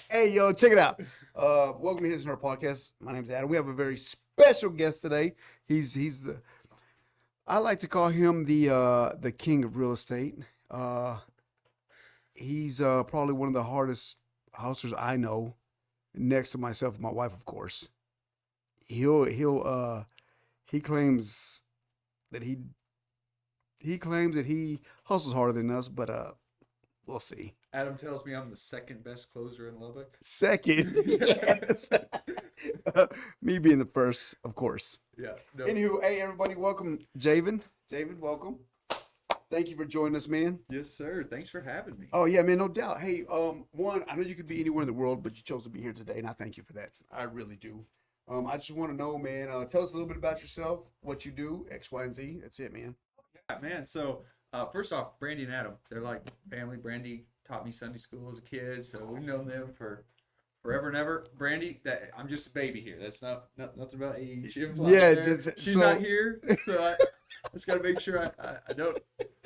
Hey, yo, check it out. Welcome to His&Her podcast. My name's Adam. We have a very special guest today. He's the I like to call him the king of real estate. Uh, he's probably one of the hardest hustlers I know, next to myself and my wife, of course. He claims that he hustles harder than us, but we'll see. Adam tells me I'm the second best closer in Lubbock. Second, yes. Me being the first, of course. Yeah. No. Anywho, hey everybody, welcome, Javen. Javen, welcome. Thank you for joining us, man. Yes, sir. Thanks for having me. Oh yeah, man, no doubt. Hey, one, I know you could be anywhere in the world, but you chose to be here today, and I thank you for that. I really do. I just want to know, man. Tell us a little bit about yourself, what you do, X, Y, and Z. That's it, man. Yeah, man. So, first off, Brandy and Adam, they're like family. Brandy taught me Sunday school as a kid, so we've known them for forever and ever. Brandy, that I'm just a baby here. That's nothing about age. Yeah, she's not here, so I just got to make sure I don't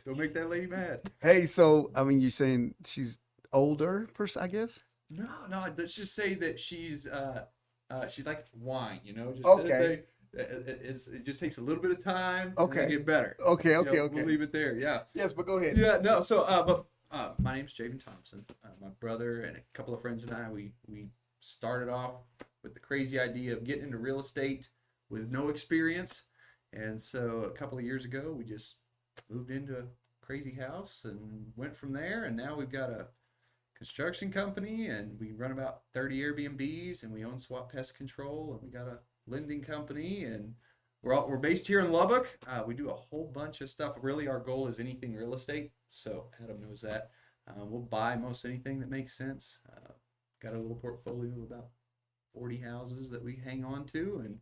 make that lady mad. Hey, so I mean, you're saying she's older, I guess. No, let's just say that she's like wine, Just Okay. it just takes a little bit of time. Okay. To get better. Okay. We'll leave it there. Yeah. Yes, but go ahead. Yeah. No. So, my name's Javen Thompson. My brother and a couple of friends and I, we started off with the crazy idea of getting into real estate with no experience, and so a couple of years ago, we just moved into a crazy house and went from there, and now we've got a construction company, and we run about 30 Airbnbs, and we own Swap Pest Control, and we got a lending company, and we're based here in Lubbock. We do a whole bunch of stuff. Really, our goal is anything real estate. So Adam knows that. We'll buy most anything that makes sense. Got a little portfolio of about 40 houses that we hang on to, and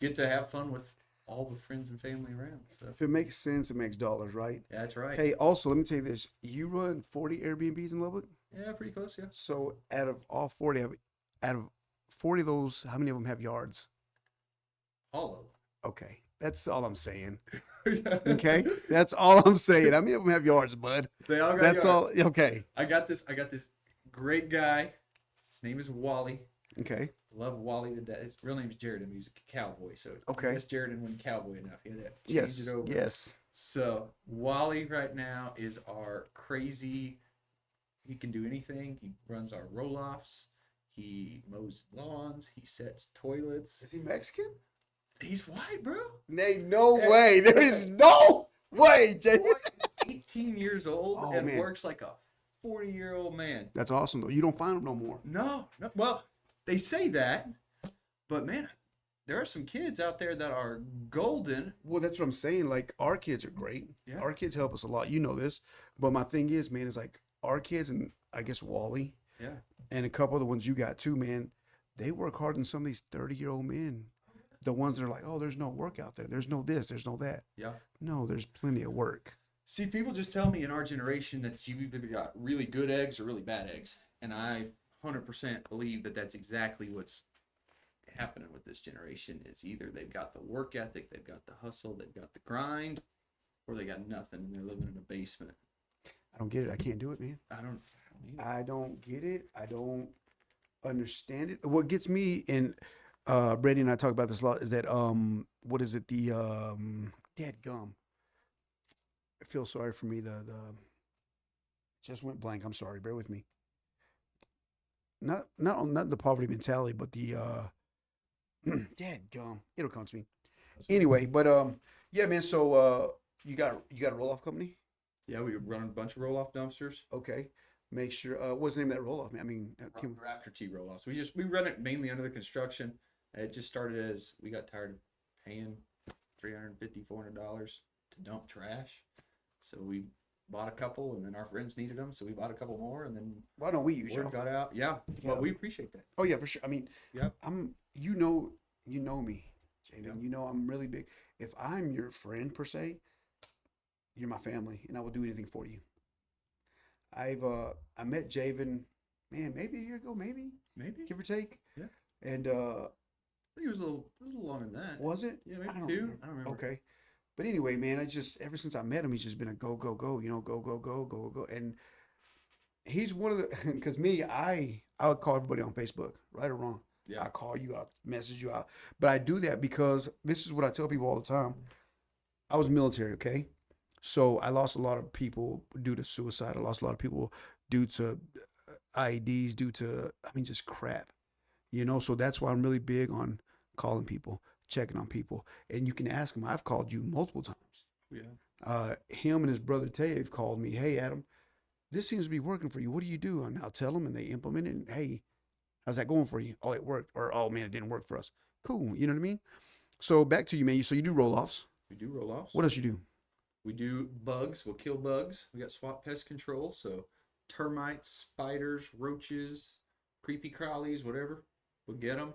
get to have fun with all the friends and family around. So If it makes sense, it makes dollars, right? yeah, that's right. Hey, also, let me tell you this. You run 40 Airbnbs in Lubbock? Yeah, pretty close. Yeah. So out of all 40, out of 40 of those, how many of them have yards? All Okay. That's all I'm saying. of them. Okay? That's all I'm saying. How many of them have yards, bud? They all got That's yards. all. Okay. I got this great guy. His name is Wally. Okay. Love Wally to death. His real name's Jared, and he's a cowboy. So Okay. I guess Jared didn't win cowboy enough. He had to change Yes. it over. Yes. So Wally right now is our crazy. He can do anything. He runs our roll-offs. He mows lawns. He sets toilets. Is he Mexican? He's white, bro. No way. There is no way, Jay. 18 years old Oh, and man. works like a 40-year-old man. That's awesome, though. You don't find them no more. No. Well, they say that, but man, there are some kids out there that are golden. Well, that's what I'm saying. Like, our kids are great. Yeah. Our kids help us a lot. You know this. But my thing is, man, is like our kids and I guess Wally Yeah. and a couple of the ones you got too, man, they work harder than some of these 30-year-old men. The ones that are like, oh, there's no work out there. There's no this. There's no that. Yeah. No, there's plenty of work. See, people just tell me in our generation that you've either got really good eggs or really bad eggs. And I 100% believe that that's exactly what's happening with this generation is either they've got the work ethic, they've got the hustle, they've got the grind, or they got nothing and they're living in a basement. I don't get it. I can't do it, man. I don't either. I don't get it. I don't understand it. What gets me, and Brandy and I talk about this a lot, is that what is it? The dead gum. I feel sorry for me. The just went blank. I'm sorry. Bear with me. Not the poverty mentality, but the dead gum. It'll come to me. Anyway, but yeah, man. So you got a roll off company? Yeah, we run a bunch of roll-off dumpsters. Okay. Make sure. What's the name of that roll off, man? I mean, Raptor T roll-offs. We run it mainly under the construction. It just started as we got tired of paying $350, $400 to dump trash. So we bought a couple, and then our friends needed them, so we bought a couple more, and then why don't we use word y'all? got out. Yeah, Yeah. well, we appreciate that. Oh yeah, for sure. I mean, Yeah. you know me, Jaden. Yeah. You know I'm really big. If I'm your friend per se, you're my family, and I will do anything for you. I met Javen, man, maybe a year ago, maybe Maybe. give or take. Yeah. And I think it was a little longer than that. was it? Yeah, maybe I don't two. remember. I don't remember. Okay. But anyway, man, I just ever since I met him, he's just been a go, go, go. You know, go, go, go, go, go. And he's one of the because me, I would call everybody on Facebook, right or wrong. Yeah. I call you out, message you out, but I do that because this is what I tell people all the time. I was military, okay, so I lost a lot of people due to suicide. I lost a lot of people due to IEDs, due to I mean just crap, you know. So that's why I'm really big on calling people, checking on people, and you can ask them. I've called you multiple times. Yeah. Him and his brother Tay have called me. Hey, Adam, this seems to be working for you. What do you do? And I'll tell them, and they implement it. And hey, how's that going for you? Oh, it worked. Or oh man, it didn't work for us. Cool. You know what I mean? So back to you, man. So you do roll offs. We do roll offs. What else you do? We do bugs. We'll kill bugs. We got SWAT pest control. So termites, spiders, roaches, creepy crawlies, whatever. We'll get them.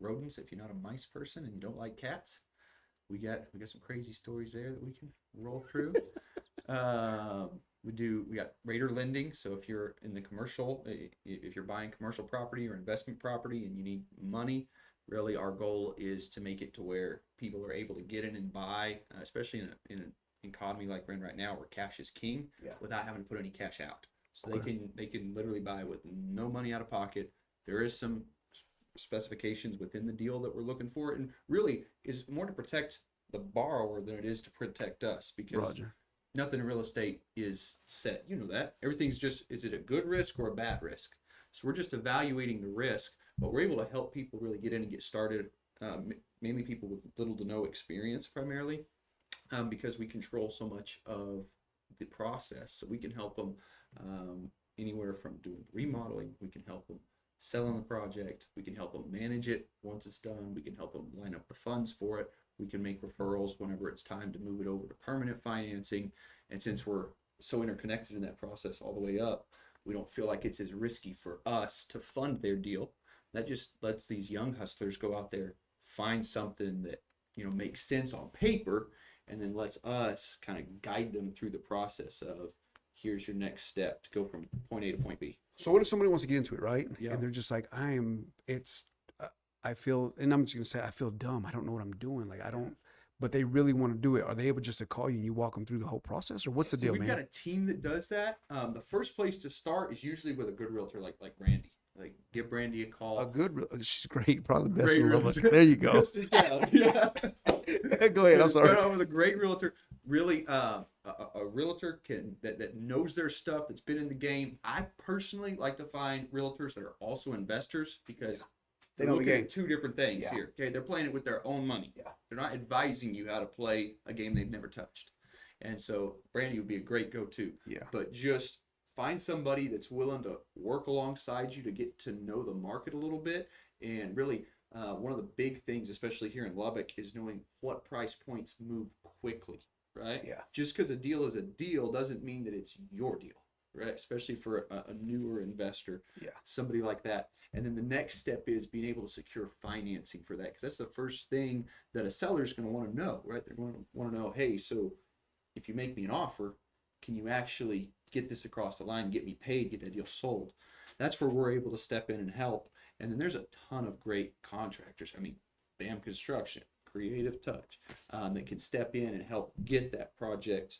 Rodents. If you're not a mice person and you don't like cats, we got some crazy stories there that we can roll through. We got rater lending. So if you're in the commercial, if you're buying commercial property or investment property and you need money, really our goal is to make it to where people are able to get in and buy, especially in an economy like we're in right now where cash is king, Yeah. without having to put any cash out. So Okay. they can literally buy with no money out of pocket. There is some specifications within the deal that we're looking for, and really is more to protect the borrower than it is to protect us, because Roger. nothing in real estate is set. You know that. Everything's just, is it a good risk or a bad risk? So we're just evaluating the risk, but we're able to help people really get in and get started, mainly people with little to no experience primarily, because we control so much of the process. So we can help them anywhere from doing remodeling, we can help them selling the project, we can help them manage it once it's done, we can help them line up the funds for it, we can make referrals whenever it's time to move it over to permanent financing. And since we're so interconnected in that process all the way up, we don't feel like it's as risky for us to fund their deal. That just lets these young hustlers go out there, find something that, you know, makes sense on paper, and then lets us kind of guide them through the process of, here's your next step to go from point A to point B. So what if somebody wants to get into it, right? Yeah. And they're just like, I feel, and I'm just gonna say, I feel dumb. I don't know what I'm doing. Like I don't, but they really want to do it. Are they able just to call you and you walk them through the whole process, or what's the So deal, we've man? got a team that does that. The first place to start is usually with a good realtor like Randy. Like, give Brandy a call. She's great, probably the best Great in Lubbock. realtor. There you go. Best in town. Yeah. Go ahead. I'm sorry. Start out with a great realtor. Really, a realtor that knows their stuff, that's been in the game. I personally like to find realtors that are also investors, because They they're know the looking game. at two different things Yeah. here. Okay, they're playing it with their own money. Yeah. They're not advising you how to play a game they've never touched. And so Brandy would be a great go-to. Yeah. But just find somebody that's willing to work alongside you to get to know the market a little bit. And really, one of the big things, especially here in Lubbock, is knowing what price points move quickly, right? Yeah. Just because a deal is a deal doesn't mean that it's your deal, right? Especially for a newer investor, Yeah. somebody like that. And then the next step is being able to secure financing for that, because that's the first thing that a seller is going to want to know, right? They're going to want to know, hey, so if you make me an offer, can you actually get this across the line, get me paid, get that deal sold? That's where we're able to step in and help. And then there's a ton of great contractors. I mean, BAM Construction, Creative Touch, that can step in and help get that project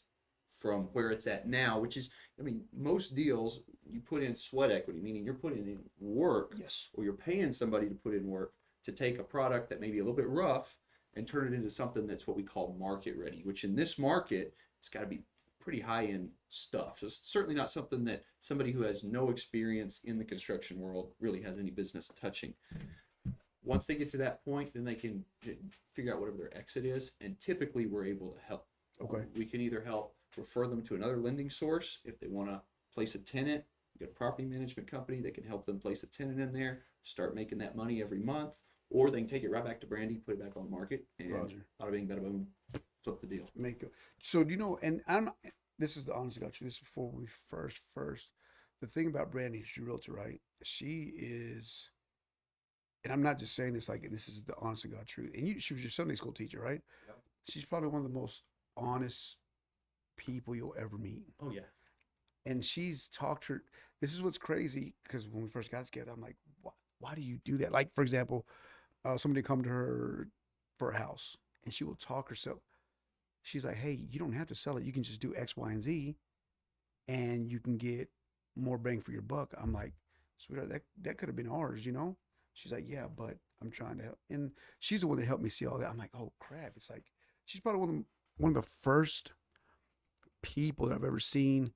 from where it's at now, which is, I mean, most deals you put in sweat equity, meaning you're putting in work, Yes. or you're paying somebody to put in work to take a product that may be a little bit rough and turn it into something that's what we call market ready, which in this market, it's got to be pretty high end stuff. So it's certainly not something that somebody who has no experience in the construction world really has any business touching. Once they get to that point, then they can figure out whatever their exit is, and typically we're able to help. Okay. We can either help refer them to another lending source if they want to place a tenant. We got a property management company that can help them place a tenant in there, start making that money every month, or they can take it right back to Brandy, put it back on the market, and Roger. bada bing, bada boom, flip the deal. So do you know? And I'm. This is the honest got you. This is before we first. The thing about Brandy, she's a realtor, right? She is, and I'm not just saying this like this is the honest to God truth. And she was your Sunday school teacher, right? Yep. She's probably one of the most honest people you'll ever meet. Oh yeah. And she's talked her. This is what's crazy, because when we first got together, I'm like, why do you do that? Like, for example, somebody come to her for a house, and she will talk herself. She's like, hey, you don't have to sell it. You can just do X, Y, and Z, and you can get more bang for your buck. I'm like, sweetheart, that could have been ours, you know? She's like, yeah, but I'm trying to help. And she's the one that helped me see all that. I'm like, oh crap. It's like, she's probably one of the first people that I've ever seen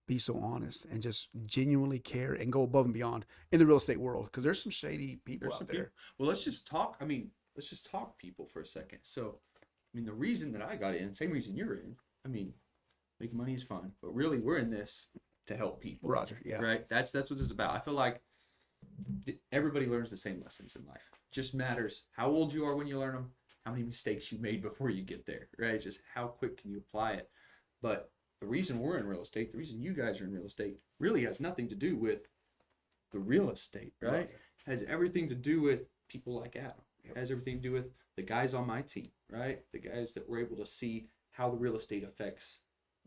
be so honest and just genuinely care and go above and beyond in the real estate world. Because there's some shady people There's out some there. people. Well, let's just talk. I mean, let's just talk people for a second. So, I mean, the reason that I got in, same reason you're in. I mean, making money is fun, but really, we're in this to help people. Roger, yeah. Right. That's what it's about. I feel like everybody learns the same lessons in life. Just matters how old you are when you learn them, how many mistakes you made before you get there. Right. Just how quick can you apply it. But the reason we're in real estate, the reason you guys are in real estate, really has nothing to do with the real estate, right? Has everything to do with people like Adam. Yep. Has everything to do with the guys on my team, right? The guys that were able to see how the real estate affects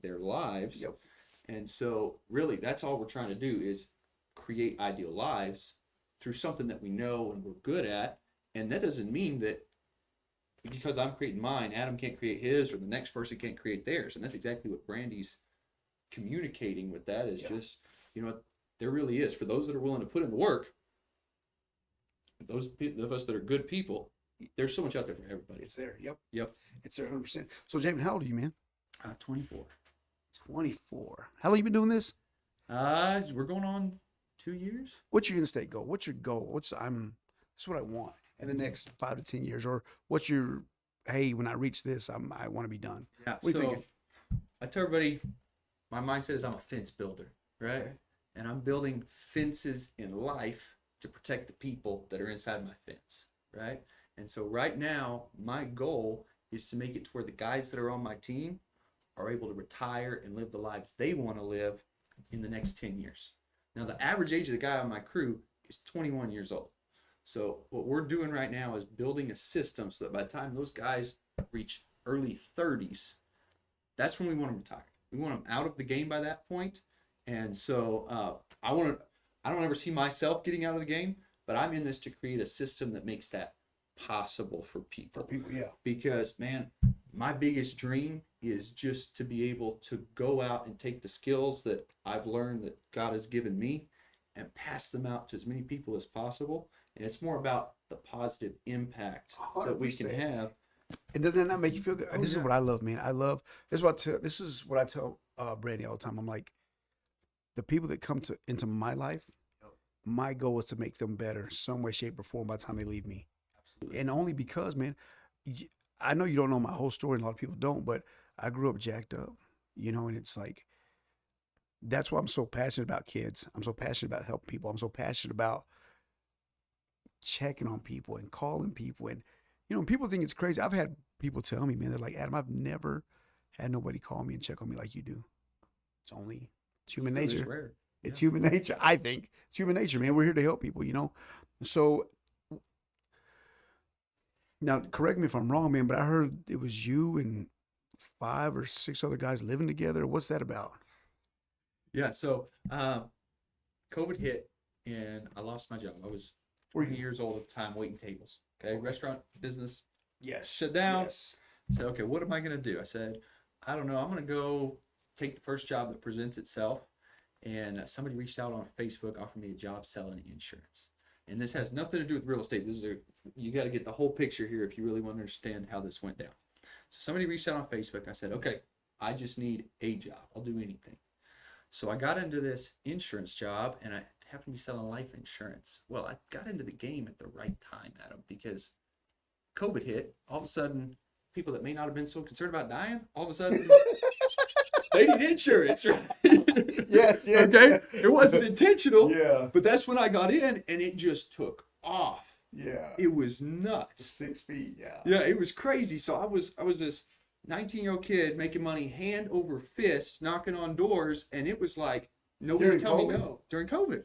their lives. Yep. And so really that's all we're trying to do is create ideal lives through something that we know and we're good at. And that doesn't mean that because I'm creating mine, Adam can't create his or the next person can't create theirs. And that's exactly what Brandy's communicating with that is just, you know, there really is. For those that are willing to put in the work, those of us that are good people, there's so much out there for everybody. It's there. Yep. Yep. It's there 100%. So, Jamin, how old are you, man? 24. 24. How long you been doing this? We're going on 2 years. What's your in-state goal? What's your goal? That's what I want in the next 5 to 10 years. Or what's your, hey, when I reach this, I want to be done. Yeah. What are you So thinking? I tell everybody, my mindset is I'm a fence builder, right? Okay. And I'm building fences in life to protect the people that are inside my fence, right? And so right now, my goal is to make it to where the guys that are on my team are able to retire and live the lives they want to live in the next 10 years. Now, the average age of the guy on my crew is 21 years old. So what we're doing right now is building a system so that by the time those guys reach early 30s, that's when we want them retired. We want them out of the game by that point. And so I don't ever see myself getting out of the game, but I'm in this to create a system that makes that possible for people. For people, yeah. Because, man, my biggest dream is just to be able to go out and take the skills that I've learned that God has given me and pass them out to as many people as possible. And it's more about the positive impact that we can 100%. have. And doesn't that not make you feel good? Oh, This is yeah. what I love, man. This is what I tell Brandy all the time. I'm like, the people that come into my life, my goal is to make them better, some way, shape, or form by the time they leave me. Absolutely. And only because, man, I know you don't know my whole story, and a lot of people don't, but I grew up jacked up, and it's like, that's why I'm so passionate about kids. I'm so passionate about helping people. I'm so passionate about checking on people and calling people. And, people think it's crazy. I've had people tell me, man, they're like, Adam, I've never had nobody call me and check on me like you do. It's human Really nature. rare. It's human nature, I think. It's human nature, man. We're here to help people, So, now, correct me if I'm wrong, man, but I heard it was you and 5 or 6 other guys living together. What's that about? Yeah, so COVID hit and I lost my job. I was Were 20 you- years old at the time waiting tables. Okay, restaurant business Yes. shut down. Yes. I said, okay, what am I going to do? I said, I don't know. I'm going to go take the first job that presents itself. And somebody reached out on Facebook, offered me a job selling insurance. And this has nothing to do with real estate. You got to get the whole picture here if you really want to understand how this went down. So somebody reached out on Facebook. I said, okay, I just need a job. I'll do anything. So I got into this insurance job and I happened to be selling life insurance. Well, I got into the game at the right time, Adam, because COVID hit. All of a sudden, people that may not have been so concerned about dying, all of a sudden, they need insurance, right? Yes, yes. Okay? It wasn't intentional, Yeah. but that's when I got in and it just took off. Yeah. It was nuts. 6 feet, yeah. Yeah, it was crazy. So I was this 19-year-old kid making money hand over fist, knocking on doors, and it was like nobody During would tell me COVID? no. During COVID.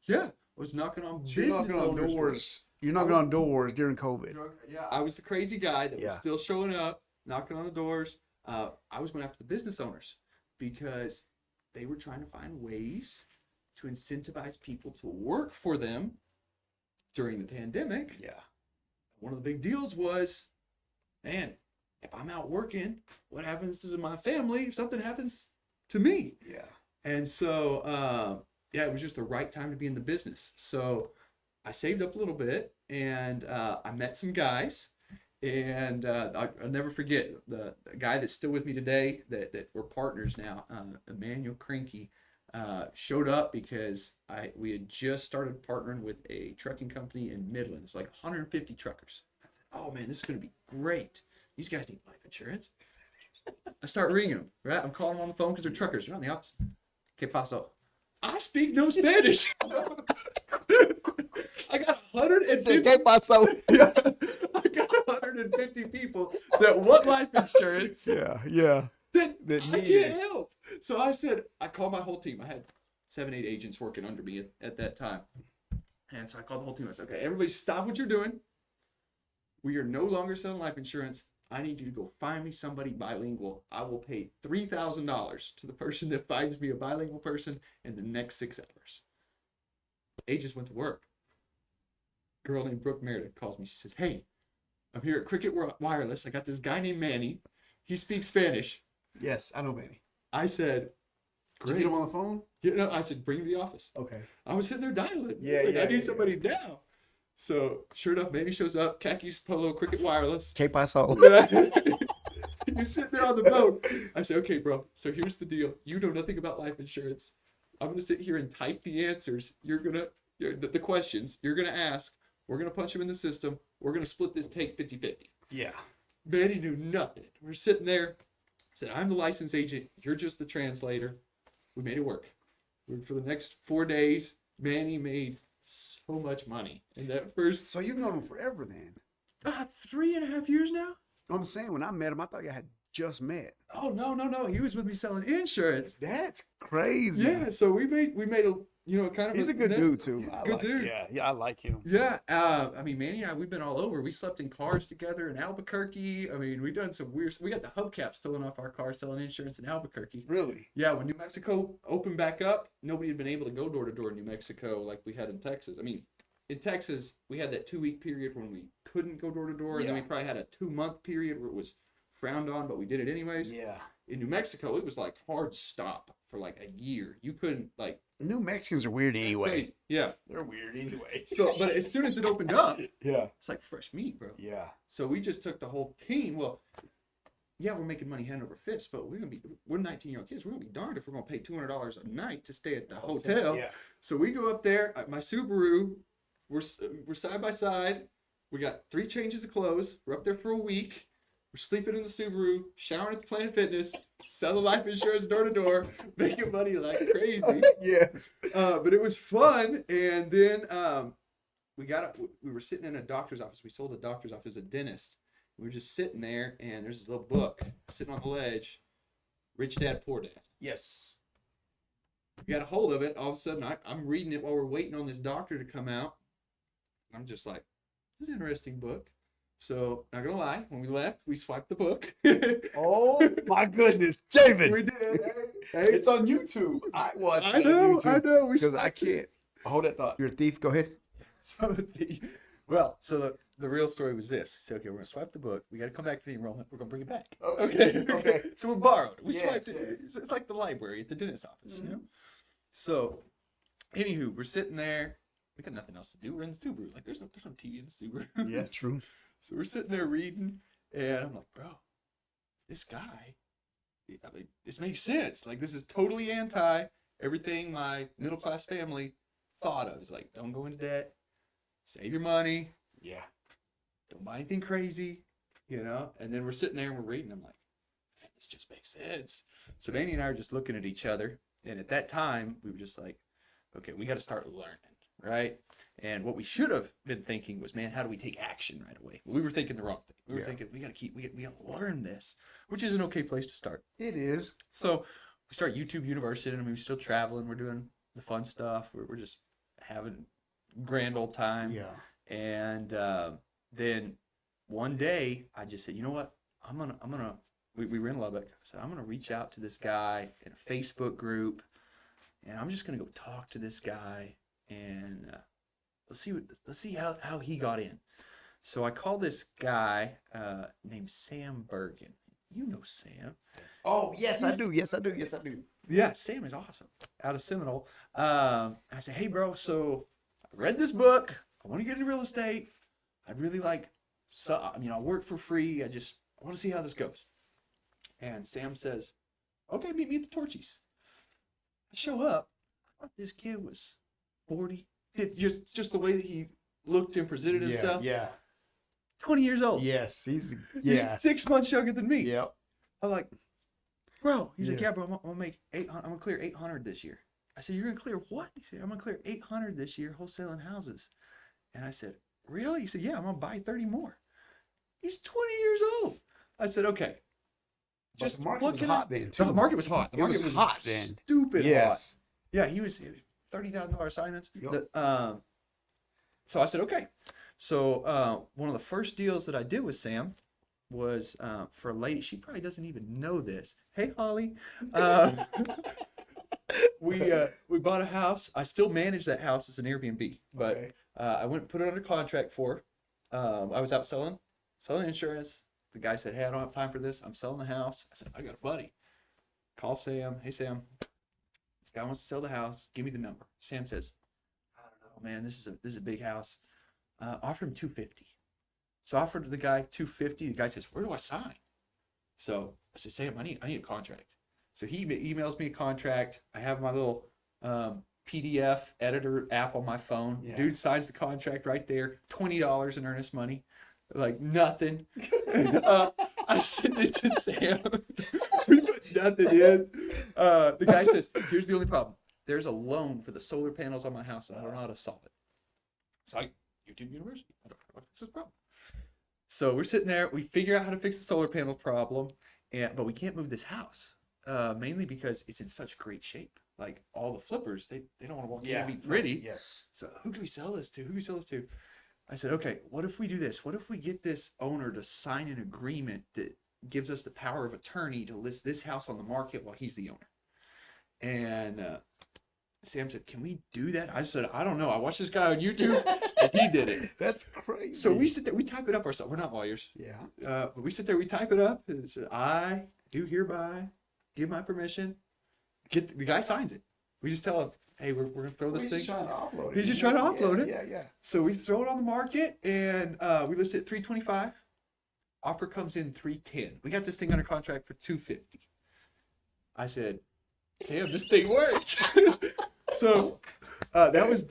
Yeah. I was knocking on So you're business knocking on owners' doors. You're knocking on doors during COVID. Yeah, I was the crazy guy that was Yeah. still showing up, knocking on the doors. I was going after the business owners because they were trying to find ways to incentivize people to work for them during the pandemic. Yeah. One of the big deals was, man, if I'm out working, what happens to my family if something happens to me? Yeah. And so, yeah, it was just the right time to be in the business. So I saved up a little bit and I met some guys. And I'll never forget the guy that's still with me today that we're partners now, Emmanuel Cranky, showed up because we had just started partnering with a trucking company in Midland. It's like 150 truckers. I thought, oh man, this is going to be great. These guys need life insurance. I start ringing them, right? I'm calling them on the phone because they're truckers. They're not in the office. Que paso? I speak no Spanish. I got Say, 150. ¿Qué pasó? Yeah, I got 150 people that want life insurance Yeah. that That I need can't it. help. So I said, I called my whole team. I had 7, 8 agents working under me at that time. And so I called the whole team. I said, okay, everybody stop what you're doing. We are no longer selling life insurance. I need you to go find me somebody bilingual. I will pay $3,000 to the person that finds me a bilingual person in the next 6 hours. Agents went to work. Girl named Brooke Meredith calls me. She says, hey, I'm here at Cricket Wireless. I got this guy named Manny. He speaks Spanish. Yes, I know, Manny. I said, Did you great. get him on the phone? You know, I said, bring him to the office. Okay. I was sitting there dialing. Yeah, Like, yeah, I need yeah, somebody now. So sure enough, Manny shows up. Khakis, polo, Cricket Wireless. ¿Qué pasó? You're sitting there on the phone. I said, okay, bro. So here's the deal. You know nothing about life insurance. I'm gonna sit here and type the answers. The questions you're gonna ask. We're gonna punch them in the system. We're gonna split this take 50-50. Yeah. Manny knew nothing. We're sitting there. Said, I'm the licensed agent. You're just the translator. We made it work. For the next 4 days, Manny made so much money in that first So you've known him forever then. 3.5 years now. I'm saying, when I met him, I thought you had just met. Oh no! He was with me selling insurance. That's crazy. Yeah, so we made a kind of He's a good dude too. Good dude. Yeah, I like him. Yeah, I mean, Manny and I, we've been all over. We slept in cars together in Albuquerque. I mean, we've done some weird. We got the hubcaps stolen off our car selling insurance in Albuquerque. Really? Yeah, when New Mexico opened back up, nobody had been able to go door to door in New Mexico like we had in Texas. I mean, in Texas, we had that 2-week period when we couldn't go door to door, and then we Yeah. probably had a 2-month period where it was frowned on, but we did it anyways. Yeah. In New Mexico, it was like hard stop for like a year. You couldn't like. New Mexicans are weird anyway. Crazy. Yeah. They're weird anyway. So, but as soon as it opened up, Yeah. it's like fresh meat, bro. Yeah. So we just took the whole team. Well, yeah, we're making money hand over fist, but we're 19-year-old kids. We're gonna be darned if we're gonna pay $200 a night to stay at the hotel. Yeah. So we go up there. My Subaru, we're side by side. We got 3 changes of clothes. We're up there for a week. We're sleeping in the Subaru, showering at the Planet Fitness, selling life insurance door to door, making money like crazy. Yes. But it was fun. And then we were sitting in a doctor's office. We sold a doctor's office, a dentist. We were just sitting there, and there's this little book sitting on the ledge, Rich Dad, Poor Dad. Yes. We got a hold of it. All of a sudden, I'm reading it while we're waiting on this doctor to come out. I'm just like, this is an interesting book. So, not gonna lie, when we left, we swiped the book. Oh my goodness, Jamin. We did. Hey, It's on YouTube. I watch it I know. on YouTube because I swiped it. can't. Hold that thought. You're a thief. Go ahead. So the real story was this. We said, okay, we're gonna swipe the book. We got to come back for the enrollment. We're gonna bring it back. Okay. So we borrowed it. We Yes, swiped it. yes. It's like the library at the dentist office, you know. So, anywho, we're sitting there. We got nothing else to do. We're in the Subaru. Like there's no TV in the Subaru. Yeah, true. So we're sitting there reading, and I'm like, bro, this guy. I mean, this makes sense. Like this is totally anti everything my middle class family thought of. It's like, don't go into debt, save your money, Yeah. don't buy anything crazy, you know? And then we're sitting there and we're reading. I'm like, man, this just makes sense. So Manny and I are just looking at each other. And at that time, we were just like, okay, we got to start learning, right? And what we should have been thinking was, man, how do we take action right away? We were thinking the wrong thing. We were thinking, we got to learn this, which is an okay place to start. It is. So we start YouTube University, and we're still traveling. We're doing the fun stuff. We're just having grand old time. Yeah. And then one day I just said, you know what? We were in Lubbock. I said, I'm gonna reach out to this guy in a Facebook group, and I'm just gonna go talk to this guy, and let's see how he got in. So I called this guy named Sam Bergen. You know Sam. Oh, yes, I do. Yes, I do. Yes, I do. Yeah, Sam is awesome. Out of Seminole. I said, hey, bro, so I read this book. I want to get into real estate. I'd really like, so, I work for free. I want to see how this goes. And Sam says, okay, meet me at the Torchies. I show up. I thought this kid was 40, 50, just the way that he looked and presented himself. Yeah. 20 years old. Yes, He's 6 months younger than me. Yep. I'm like, bro. He's like, Yeah. yeah, bro. I'm gonna make 800. I'm gonna clear 800 this year. I said, you're gonna clear what? He said, I'm gonna clear 800 this year, wholesaling houses. And I said, really? He said, yeah, I'm gonna buy 30 more. He's 20 years old. I said, okay. Just the market was hot then too. The market was hot. The It market was hot then. Stupid Yes. hot. Yeah, he was $30,000 assignments. Yep. So I said, okay. So one of the first deals that I did with Sam was for a lady. She probably doesn't even know this. Hey, Holly. We bought a house. I still manage that house as an Airbnb, but Okay. I went and put it under contract for her. I was out selling insurance. The guy said, hey, I don't have time for this. I'm selling the house. I said, I got a buddy. Call Sam. Hey, Sam. This guy wants to sell the house. Give me the number. Sam says, I don't know, man. This is a big house. Offer him $250. So I offered the guy $250. The guy says, where do I sign? So I said, Sam, I need a contract. So he emails me a contract. I have my little PDF editor app on my phone. Yeah. Dude signs the contract right there. $20 in earnest money. Like nothing. I sent it to Sam. We put nothing in. The guy says, here's the only problem. There's a loan for the solar panels on my house, and I don't know how to solve it. So YouTube University. I don't know what's this problem. So we're sitting there. We figure out how to fix the solar panel problem, but we can't move this house. Mainly because it's in such great shape. Like all the flippers, they don't want to walk in and be pretty. Yes. So who can we sell this to? I said, okay, what if we do this? What if we get this owner to sign an agreement that gives us the power of attorney to list this house on the market while he's the owner? And Sam said, can we do that? I said, I don't know. I watched this guy on YouTube and he did it. That's crazy. So we sit there, we type it up ourselves. We're not lawyers. Yeah. But we sit there, we type it up. And it says, I do hereby give my permission. The guy signs it. We just tell him, hey, we're going to throw this He's thing. just trying to offload it. He's just trying to offload it. Yeah. So we throw it on the market and we list it at $325. Offer comes in $310. We got this thing under contract for $250. I said, Sam, this thing works. So that was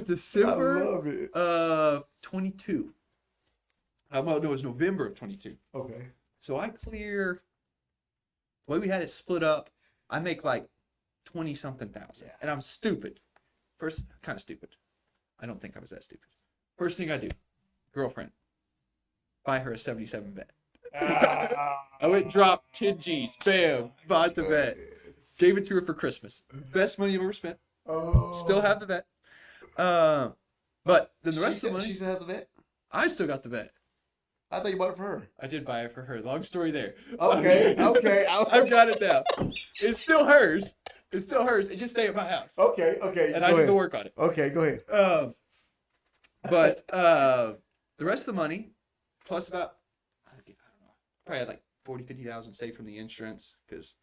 December I love it. of 22. No, it was November of 22. Okay. So I clear. The way we had it split up, I make like 20 something thousand, and I'm stupid. Kind of stupid. I don't think I was that stupid. First thing I do, girlfriend, buy her a 77 vet. I went drop 10 G's, bam, bought the vet, gave it to her for Christmas. Best money I've ever spent. Oh. Still have the vet. But then the rest of the money, She still has a vet? I still got the vet. I thought you bought it for her. I did buy it for her. Long story there. Okay. I've got it now. It's still hers. It just stayed at my house. Okay. And I did the work on it. Okay, go ahead. But the rest of the money, plus about, I don't know, probably had like 40, 50,000 saved from the insurance because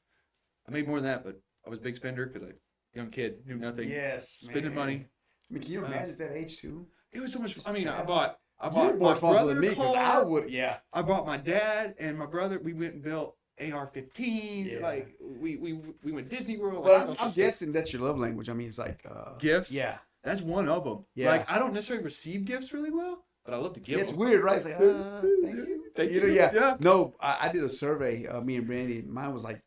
I made more than that, but I was a big spender because young kid, knew nothing. Yes, spending man. money. I mean, can you imagine at that age too? It was so much fun. I mean, I bought You're my more responsible brother than me a because car. I would. Yeah. I bought my dad and my brother. We went and built AR-15s. Yeah. Like we went Disney World. Well, I'm guessing that's your love language. I mean, it's like Gifts. Yeah. That's one of them. Yeah. Like I don't necessarily receive gifts really well, but I love to give It's them. weird, right? It's like, thank you. Thank You know, you. yeah. Yeah. No, I did a survey. Me and Brandy. Mine was like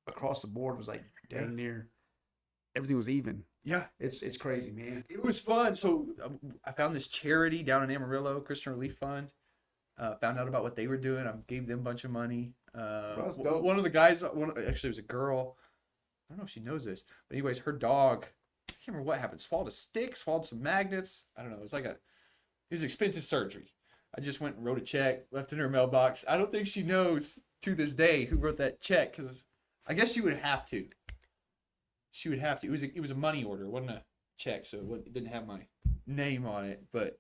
across the board was like dang near everything was even. Yeah. It's crazy, man. It was fun. So I found this charity down in Amarillo, Christian Relief Fund. Found out about what they were doing. I gave them a bunch of money. That's dope. One of the guys, actually it was a girl. I don't know if she knows this, but anyways, her dog. I can't remember what happened. Swallowed a stick. Swallowed some magnets. I don't know. It was expensive surgery. I just went and wrote a check, left it in her mailbox. I don't think she knows to this day who wrote that check because I guess she would have to. She would have to. It was a money order. It wasn't a check, so it didn't have my name on it. But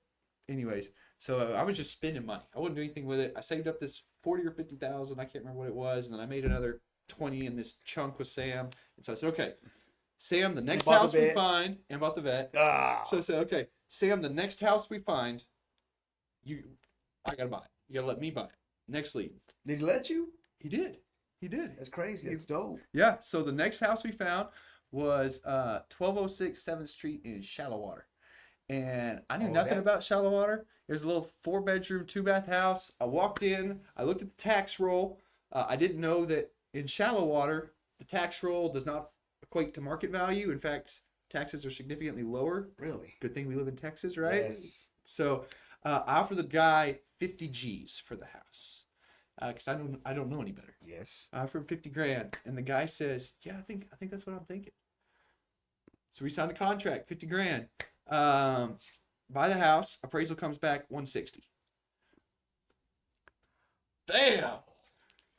anyways, so I was just spending money. I wouldn't do anything with it. I saved up this 40 or 50,000. I can't remember what it was, and then I made another 20 in this chunk with Sam. And so I said, okay, Sam, the next bought house the we vet. find, and bought the vet. Ah. So I said, okay, Sam, the next house we find, I gotta buy it. You gotta let me buy it. Next lead. Did he let you? He did. He did. That's crazy. That's dope. Yeah. So the next house we found was 1206 7th Street in Shallow and I knew nothing about Shallow. It was a little 4-bedroom, 2-bath house. I walked in. I looked at the tax roll. I didn't know that in Shallow, the tax roll does not equate to market value. In fact, taxes are significantly lower. Really? Good thing we live in Texas, right? Yes. So I offered the guy 50 G's for the house because I don't know any better. Yes. I offered 50 grand, and the guy says, "Yeah, I think that's what I'm thinking." So we signed a contract, 50 grand. Buy the house. Appraisal comes back 160. Damn.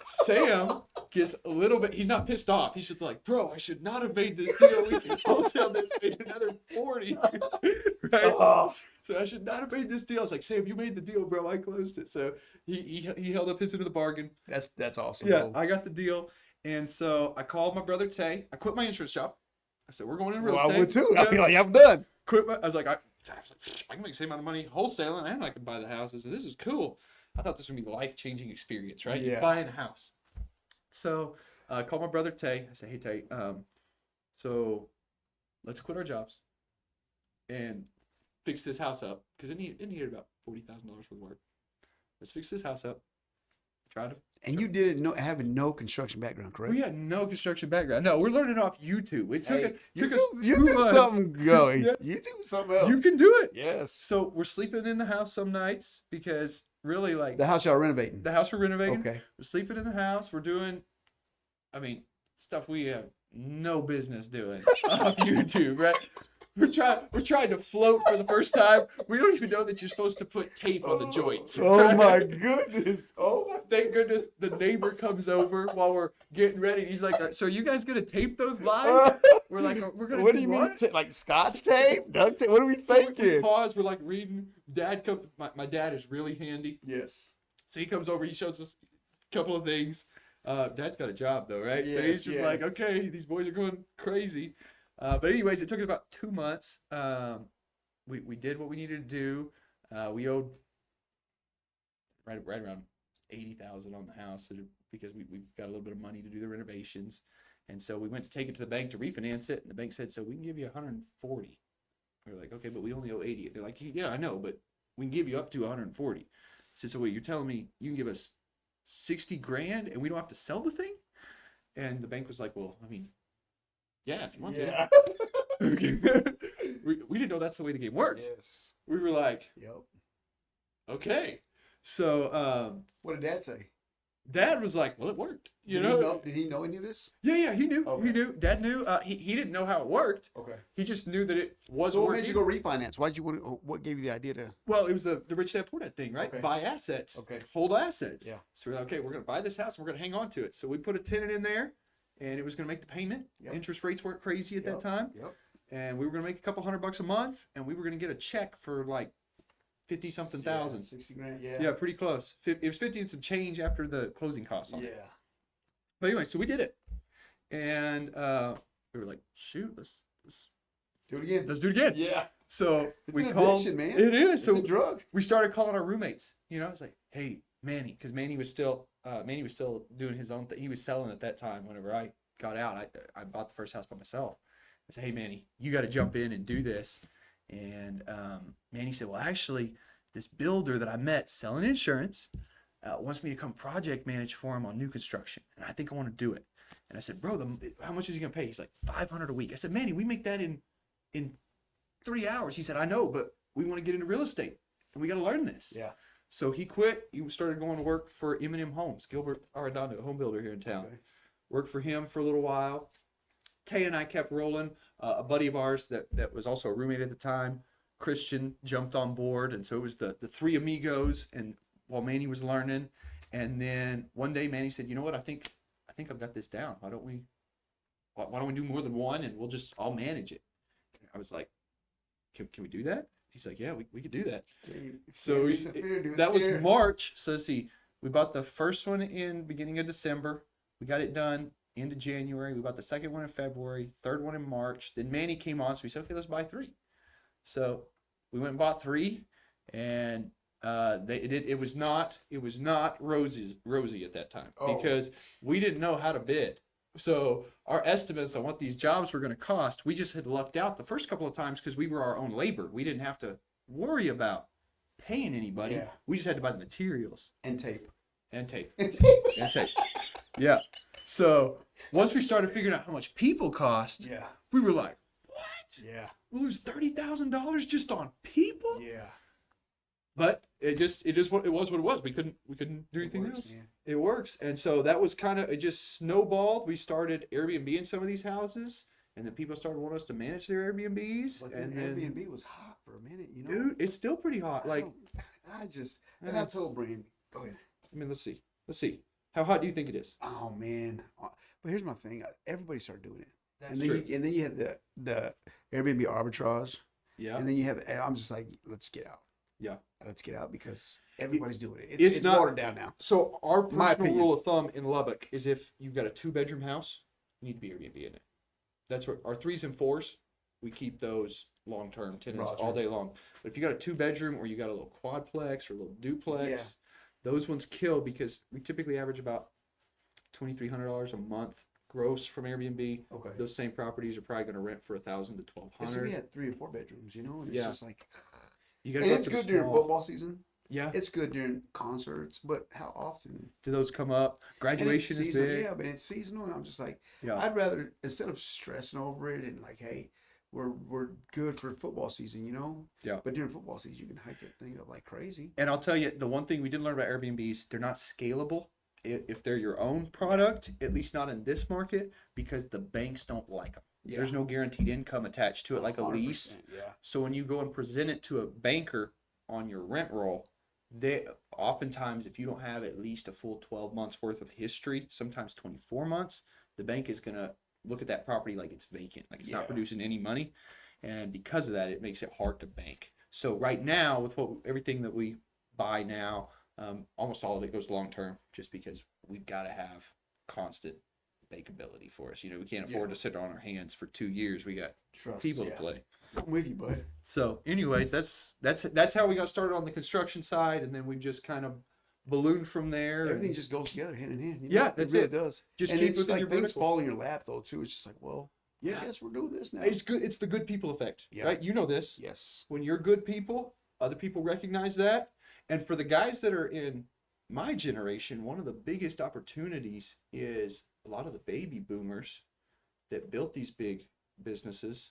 Sam gets a little bit. He's not pissed off. He's just like, bro, I should not have made this deal. We can wholesale this, made another 40. Right? Oh. So I should not have made this deal. I was like, Sam, you made the deal, bro. I closed it. So he held up his end of the bargain. That's awesome. Yeah, though. I got the deal. And so I called my brother Tay. I quit my insurance job. I said, we're going in real estate. I would too. Yeah. I feel like I'm done. I was like, I can make the same amount of money wholesaling and I can buy the houses. And this is cool. I thought this would be a life-changing experience, right? Yeah. You're buying a house. So I called my brother Tay. I said, hey, Tay, so let's quit our jobs and fix this house up because it needed about $40,000 worth of work. Let's fix this house up. And you did it having no construction background, correct? We had no construction background. No, we're learning off YouTube. It took us 2 YouTube months. something going. Yeah. YouTube something else. You can do it. Yes. So we're sleeping in the house some nights because really like The house y'all renovating. the house we're renovating. Okay. We're sleeping in the house. We're doing, stuff we have no business doing off YouTube, right? We're trying to float for the first time. We don't even know that you're supposed to put tape on the joints. Oh right? my goodness. Oh my. Thank goodness the neighbor comes over while we're getting ready. He's like, so are you guys going to tape those live? We're like, we're going to What do you mean? Like Scotch tape? Duct tape? What are we So we thinking? pause. We're like reading. Dad comes. My dad is really handy. Yes. So he comes over. He shows us a couple of things. Dad's got a job though, right? So Yes, he's just yes. like, okay, these boys are going crazy. But anyways, it took us about 2 months. We did what we needed to do. We owed right around 80,000 on the house because we got a little bit of money to do the renovations, and so we went to take it to the bank to refinance it, and the bank said, so we can give you 140. We were like, okay, but we only owe 80. They're like, yeah, I know, but we can give you up to 140. I said, so wait, you're telling me you can give us 60 grand and we don't have to sell the thing? And the bank was like, well, yeah, if you want Yeah. to. we didn't know that's the way the game worked. Yes. We were like, Yep. okay. So What did Dad say? Dad was like, well, it worked. Did he know any of this? Yeah, he knew. Okay. He knew. Dad knew. He didn't know how it worked. Okay. He just knew that it was So what working. made you go refinance? Why'd you want? What gave you the idea to? Well, it was the Rich Dad Poor Dad thing, right? Okay. Buy assets. Okay. Hold assets. Yeah. So we're like, okay, we're going to buy this house and we're going to hang on to it. So we put a tenant in there and it was going to make the payment. Yep. Interest rates weren't crazy at that Yep. time. Yep. And we were going to make a couple $100 a month and we were going to get a check for like 50 something thousand. 60 grand. Yeah. Yeah, pretty close. It was 50 and some change after the closing costs on it. Yeah. But anyway, so we did it. And we were like, shoot, let's Do it again. do it again. Yeah. So It's we an called. addiction, man. It is. It's So a drug. we started calling our roommates. It's like, hey, Manny, because Manny was still doing his own thing. He was selling at that time. Whenever I got out, I bought the first house by myself. I said, hey, Manny, you got to jump in and do this. And Manny said, well, actually, this builder that I met selling insurance wants me to come project manage for him on new construction, and I think I want to do it. And I said, bro, how much is he gonna pay? He's like, $500 a week. I said, Manny, we make that in 3 hours. He said, I know, but we want to get into real estate, and we got to learn this. Yeah. So he quit. He started going to work for M&M Homes, Gilbert Arredondo, a home builder here in town. Okay. Worked for him for a little while. Tay and I kept rolling. A buddy of ours that was also a roommate at the time, Christian, jumped on board, and so it was the three amigos. And while Manny was learning, and then one day Manny said, "You know what? I think I've got this down. Why don't we do more than one, and I'll manage it." I was like, "Can we do that?" He's like, yeah, we could do that. Okay, So do that it was here. March. So let's see, we bought the first one in beginning of December. We got it done into January. We bought the second one in February, third one in March. Then Manny came on, so we said, okay, let's buy three. So we went and bought three, and it was not rosy at that time Oh. because we didn't know how to bid. So our estimates on what these jobs were going to cost, we just had lucked out the first couple of times because we were our own labor. We didn't have to worry about paying anybody. Yeah. We just had to buy the materials And tape. and tape And tape. and tape. Yeah. So once we started figuring out how much people cost, Yeah. we were like, what? Yeah. We lose $30,000 just on people? Yeah. But it was what it was. We couldn't do anything works, else. man. It works. And so that was kind of, it just snowballed. We started Airbnb in some of these houses, and then people started wanting us to manage their Airbnbs. But and then then Airbnb was hot for a minute, you know. dude, it's still pretty hot. Like, I told Brandon, go ahead. I mean, let's see. How hot do you think it is? Oh man, but here's my thing. Everybody started doing it, That's and then you have the Airbnb arbitrage, Yeah. and then you have. I'm just like, let's get out. Yeah. Let's get out because everybody's doing it. It's It's not- watered down now. So our My personal opinion. rule of thumb in Lubbock is if you've got a 2-bedroom house, you need to be Airbnb in it. That's what our 3s and 4s, we keep those long-term tenants Roger. all day long. But if you got a 2-bedroom or you got a little quadplex or a little duplex, those ones kill because we typically average about $2,300 a month gross from Airbnb. Okay. Those same properties are probably going to rent for $1,000 to And so we $1,200. had 3 or 4 bedrooms, you know, and it's Yeah. just like, You got to and go it's after the good during small. football season. Yeah. It's good during concerts, but how often? Do those come up? And it's Graduation is seasonal. big. Yeah, but it's seasonal, and I'm just like, Yeah. I'd rather instead of stressing over it and like, hey, we're good for football season, you know. Yeah. But during football season, you can hike that thing up like crazy. And I'll tell you, the one thing we did learn about Airbnbs, they're not scalable if they're your own product, at least not in this market, because the banks don't like them. Yeah. There's no guaranteed income attached to it like a lease. 100%, Yeah. So when you go and present it to a banker on your rent roll, they oftentimes, if you don't have at least a full 12 months worth of history, sometimes 24 months, the bank is going to look at that property like it's vacant, like it's not Yeah. producing any money. And because of that, it makes it hard to bank. So right now, with everything that we buy now, almost all of it goes long term, just because we've got to have constant bankability for us. You know, we can't afford Yeah. to sit on our hands for 2 years. We got Trust. people to yeah. play. I'm with you, bud. So, anyways, that's how we got started on the construction side, and then we've just kind of ballooned from there. Everything just goes together hand in hand. You know? Yeah, that's really it. does. Just and keep it's within like your things vertical. fall in your lap though too. It's just like, well, Yeah. I guess we're doing this now. It's good. It's the good people effect, Yeah. right? You know this. Yes. When you're good people, other people recognize that. And for the guys that are in my generation, one of the biggest opportunities is a lot of the baby boomers that built these big businesses.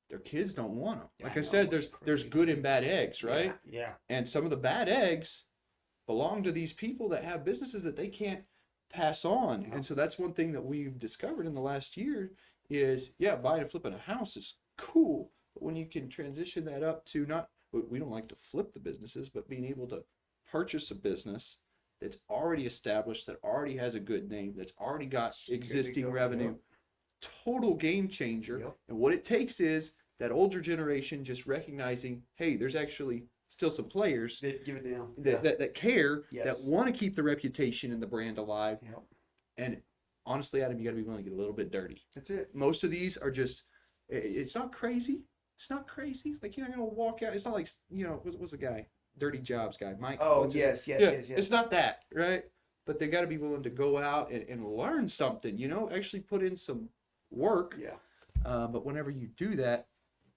Their kids don't want them. Yeah, Like I I said, know, there's it's there's crazy. good and bad eggs, right? Yeah. And some of the bad eggs belong to these people that have businesses that they can't pass on. Yeah. And so that's one thing that we've discovered in the last year is, yeah, buying and flipping a house is cool. But when you can transition that up to not, we don't like to flip the businesses, but being able to purchase a business that's already established, that already has a good name, that's already got existing go, revenue, total game changer. Yep. And what it takes is that older generation just recognizing, hey, there's actually still some players Give it down. that care, Yes. that want to keep the reputation and the brand alive. Yep. And honestly, Adam, you got to be willing to get a little bit dirty. That's it. Most of these are just, it's not crazy. It's not crazy. Like, you're not going to walk out. It's not like, you know, what's the guy? Dirty Jobs guy. Mike. Oh, what's his- yes. It's not that, right? But they got to be willing to go out and learn something, you know, actually put in some work. Yeah. But whenever you do that,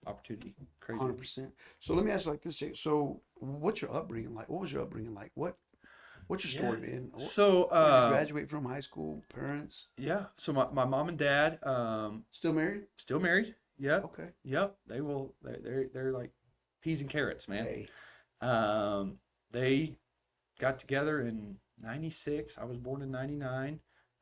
opportunity, crazy. 100%. So let me ask you like this, Jake. So what's your upbringing like? What was your upbringing like? What's your story, man? So, Where did you graduate from high school? Parents? yeah. So my mom and dad, Still married? still married. Yep. Okay. Yep. They're like peas and carrots, man. Hey. They got together in '96. I was born in '99.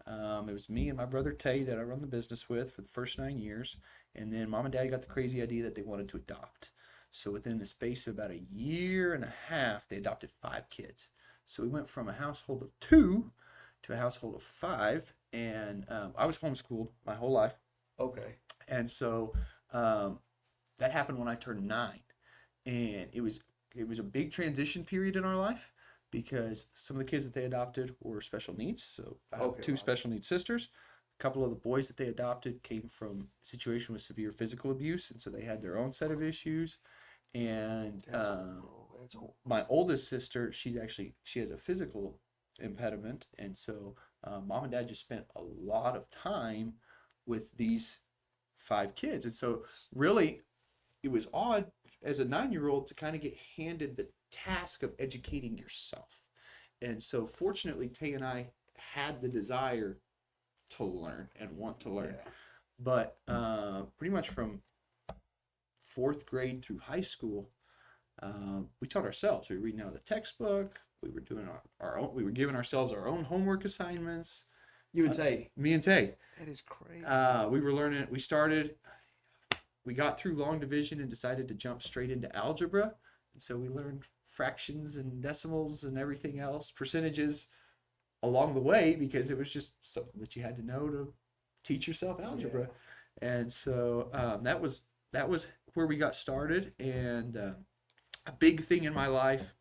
It was me and my brother Tay that I run the business with for the first 9 years. And then mom and dad got the crazy idea that they wanted to adopt. So within the space of about a year and a half, they adopted 5 kids. So we went from a household of 2 to a household of 5. And I was homeschooled my whole life. Okay. And so that happened when I turned 9. and it was a big transition period in our life because some of the kids that they adopted were special needs. So I have Okay, two right. special needs sisters. A couple of the boys that they adopted came from a situation with severe physical abuse, and so they had their own set of issues. And That's old, bro. That's old. my oldest sister, she has a physical impediment, and so mom and dad just spent a lot of time with these five kids, and so really it was odd as a 9-year old to kind of get handed the task of educating yourself. And so fortunately Tay and I had the desire to learn and want to learn. Yeah. But pretty much from fourth grade through high school, we taught ourselves. We were reading out of the textbook. We were doing our own. We were giving ourselves our own homework assignments. You and Tay. Me and Tay. That is crazy. We were learning. We started. We got through long division and decided to jump straight into algebra. And so we learned fractions and decimals and everything else, percentages along the way because it was just something that you had to know to teach yourself algebra. Yeah. And so that was where we got started. And a big thing in my life,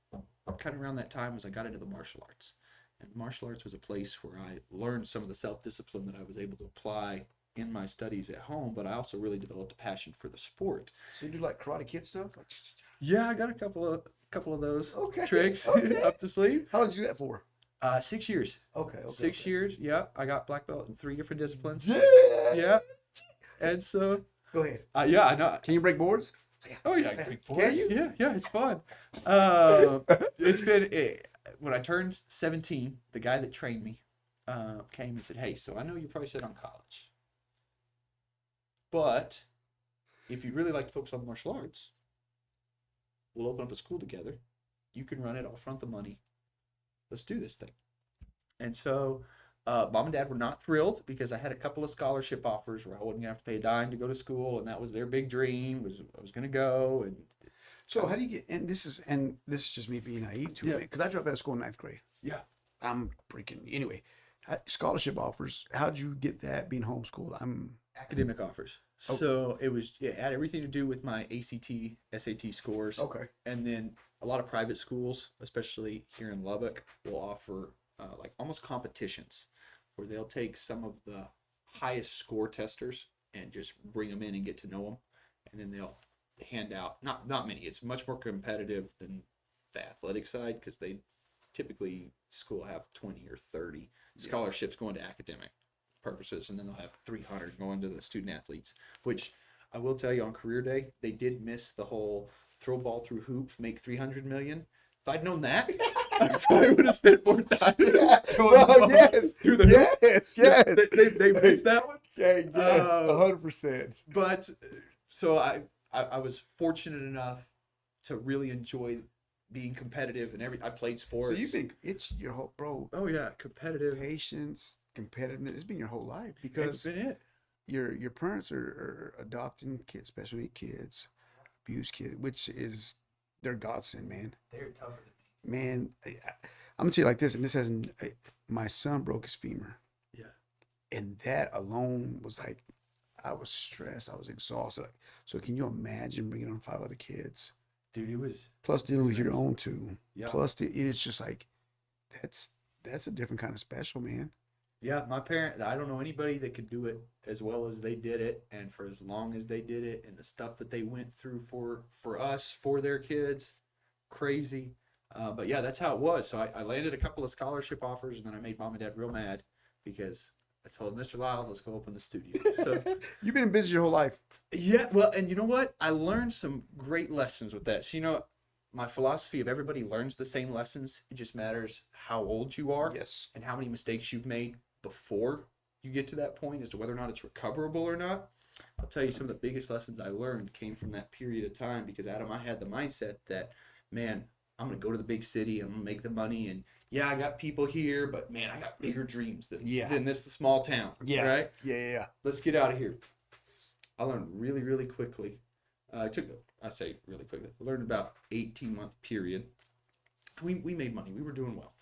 kind of around that time, was I got into the martial arts. And martial arts was a place where I learned some of the self-discipline that I was able to apply in my studies at home, but I also really developed a passion for the sport. So you do like Karate Kid stuff? Like, Yeah, I got a couple of those okay. tricks Okay. up the sleeve. How did you do that for? 6 years. Okay. 6 years. Yeah, I got black belt in 3 different disciplines. Yeah. Yeah, and so Go ahead. yeah, I know. Can you break boards? Oh yeah, great Can boys. you? Yeah, it's fun. It's been when I turned 17, the guy that trained me came and said, "Hey, so I know you're probably set on college, but if you really like to focus on martial arts, we'll open up a school together. You can run it. I'll front the money. Let's do this thing." And so mom and dad were not thrilled because I had a couple of scholarship offers where I wasn't gonna have to pay a dime to go to school, and that was their big dream. Was I was gonna go, and So how do you get? And this is just me being naive to it because I dropped out of school in 9th grade. yeah. I'm freaking anyway. Scholarship offers. How'd you get that being homeschooled? Academic offers. Oh. So it had everything to do with my ACT, SAT scores, Okay. and then a lot of private schools, especially here in Lubbock, will offer like almost competitions where they'll take some of the highest score testers and just bring them in and get to know them, and then they'll hand out not many. It's much more competitive than the athletic side because they typically school have 20 or 30 scholarships going to academic purposes, and then they'll have 300 going to the student athletes, which I will tell you on career day they did miss the whole throw ball through hoop, make 300 million. If I'd known that, I probably would have spent more time Yeah. going Well, yes. through the hoop. Yes. Yes. They missed that one. Okay. Yes. 100%. But so I was fortunate enough to really enjoy being competitive and I played So sports. you've been. It's your whole bro. Oh yeah, competitive. Patience, competitiveness. It's been your whole life It's because been it. your parents are adopting kids, special need kids, abused kids, which is their godsend, man. They're tougher than Man, I'm gonna tell you like this, and this hasn't. My son broke his femur, me. Yeah. and that alone was like, I was stressed, I was exhausted. Like, so can you imagine bringing on 5 other kids, Dude, it was plus dealing with your crazy. own 2, Yeah. plus it's just like, that's a different kind of special, man. Yeah, my parent, I don't know anybody that could do it as well as they did it and for as long as they did it and the stuff that they went through for us, for their kids, crazy. But yeah, that's how it was. So I landed a couple of scholarship offers and then I made mom and dad real mad because I told Mr. Lyles, let's go open the studio. So You've been in business your whole life. yeah, well, and you know what? I learned some great lessons with that. So, my philosophy of everybody learns the same lessons. It just matters how old you are Yes. and how many mistakes you've made before you get to that point as to whether or not it's recoverable or not. I'll tell you some of the biggest lessons I learned came from that period of time because Adam, I had the mindset that, man, I'm going to go to the big city, I'm going to make the money, and yeah, I got people here, but man, I got bigger dreams than this small town, right? Yeah. Let's get out of here. I learned really, really quickly. I'd say really quickly. I learned about 18-month period. We made money. We were doing well.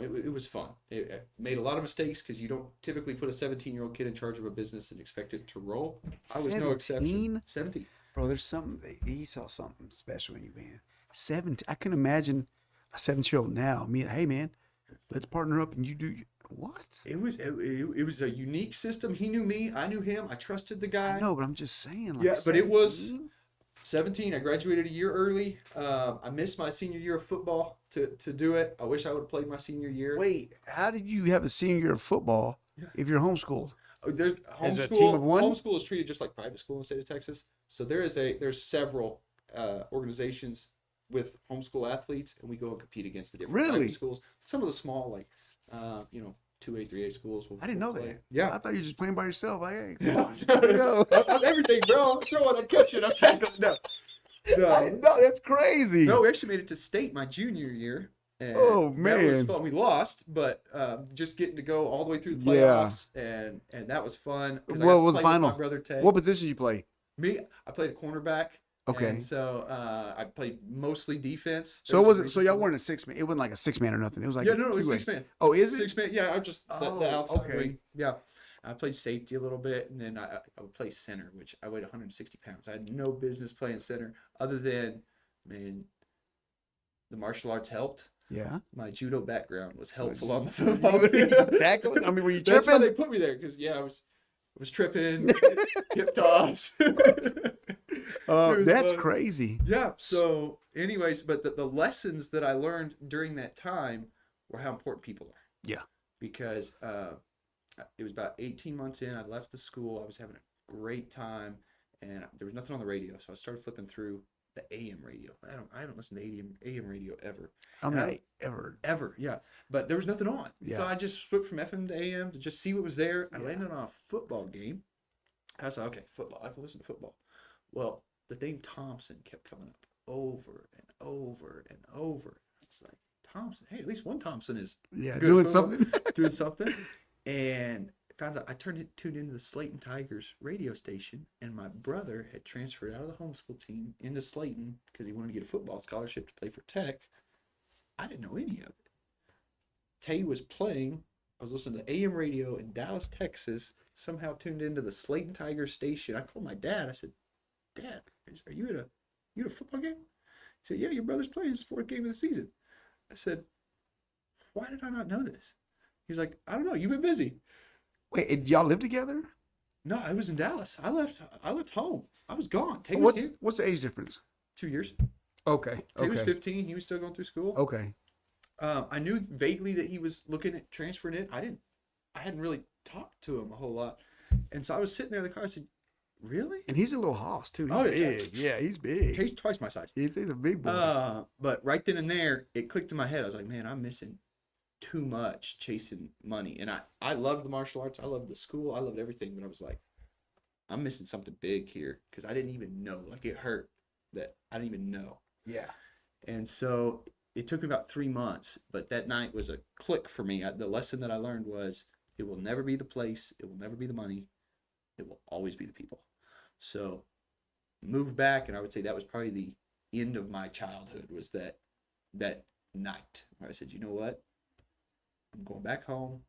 It was fun. I made a lot of mistakes because you don't typically put a 17-year-old kid in charge of a business and expect it to roll. I was no exception. 17? 17. Bro, there's something. He saw something special in you, man. 17. I can imagine a 17-year-old now. Me, hey, man, let's partner up and you do. What? It was a unique system. He knew me, I knew him. I trusted the I guy. know, but I'm just saying, like Yeah, but it was 17. 17. I graduated a year early. I missed my senior year of football to do it. I wish I would have played my senior year. Wait, how did you have a senior year of football Yeah. if you're homeschooled? There's As a team of homeschool. one? Homeschool is treated just like private school in the state of Texas. So there's several organizations with homeschool athletes, and we go and compete against the different Really? private schools. Some of the small, like 2A, 3A schools. I didn't know play. that. Yeah. I thought you were just playing by yourself. Like, hey, come Yeah. on, let's go. I'm everything, bro. I'm throwing, I'm catching, I'm tackling. No, I didn't know. That's crazy. no, we actually made it to state my junior year. And Oh, that was man. fun. We lost, but just getting to go all the way through the Yeah. playoffs, and that was fun. 'Cause I got What to was the play with final? my brother Tay. What position did you play? Me, I played a cornerback. Okay. And so I played mostly defense. So it There was a wasn't. So reason y'all for weren't a 6-man. It wasn't like a 6-man or nothing. It was like that. a Yeah, no, it was two-way. 6 man. Oh, is it? 6 man. Yeah, I'm just the Oh, outside okay. wing. Yeah. I played safety a little bit, and then I would play center, which I weighed 160 pounds. I had no business playing center, other than, man, the martial arts helped. Yeah. My judo background was helpful on the football field. Tackling? I mean, were you That's why tripping? they put me there, because I was tripping, hip toss. It was That's fun. crazy. Yeah. So, anyways, but the lessons that I learned during that time were how important people are. Yeah. Because it was about 18 months in. I left the school. I was having a great time, and there was nothing on the radio. So I started flipping through the AM radio. I don't listen to AM radio ever. I And mean, ever. Ever, yeah. But there was nothing on. So Yeah. I just flipped from FM to AM to just see what was there. I Yeah. landed on a football game. I was like, okay, football. I can listen to football. Well, the name Thompson kept coming up over and over and over. I was like, Thompson? Hey, at least one Thompson is Yeah. good Doing at football, something. doing something. And found out I tuned into the Slayton Tigers radio station, and my brother had transferred out of the homeschool team into Slayton because he wanted to get a football scholarship to play for Tech. I didn't know any of it. Tay was playing. I was listening to AM radio in Dallas, Texas. Somehow tuned into the Slayton Tigers station. I called my dad. I said, "Dad, are you at a football game?" He said, "Yeah, your brother's playing his fourth game of the season." I said, "Why did I not know this?" He's like, "I don't know. You've been busy." Wait, and y'all live together? No, I was in Dallas. I left home. I was gone. Tay was here What's the age difference? 2 years. Okay. Tay was Okay. 15. He was still going through school. Okay. I knew vaguely that he was looking at transferring in. I hadn't really talked to him a whole lot. And so I was sitting there in the car. I said, "Really?" And he's a little hoss too. He's Oh, it's- big. Yeah, he's big. Tay's twice my size. He's a big boy. But right then and there, it clicked in my head. I was like, man, I'm missing too much chasing money. And I loved the martial arts. I loved the school. I loved everything. But I was like, I'm missing something big here because I didn't even know. Like, it hurt that I didn't even know. Yeah. And so it took me about 3 months. But that night was a click for me. The lesson that I learned was it will never be the place. It will never be the money. It will always be the people. So moved back, and I would say that was probably the end of my childhood, was that night where I said, you know what? I'm going back home.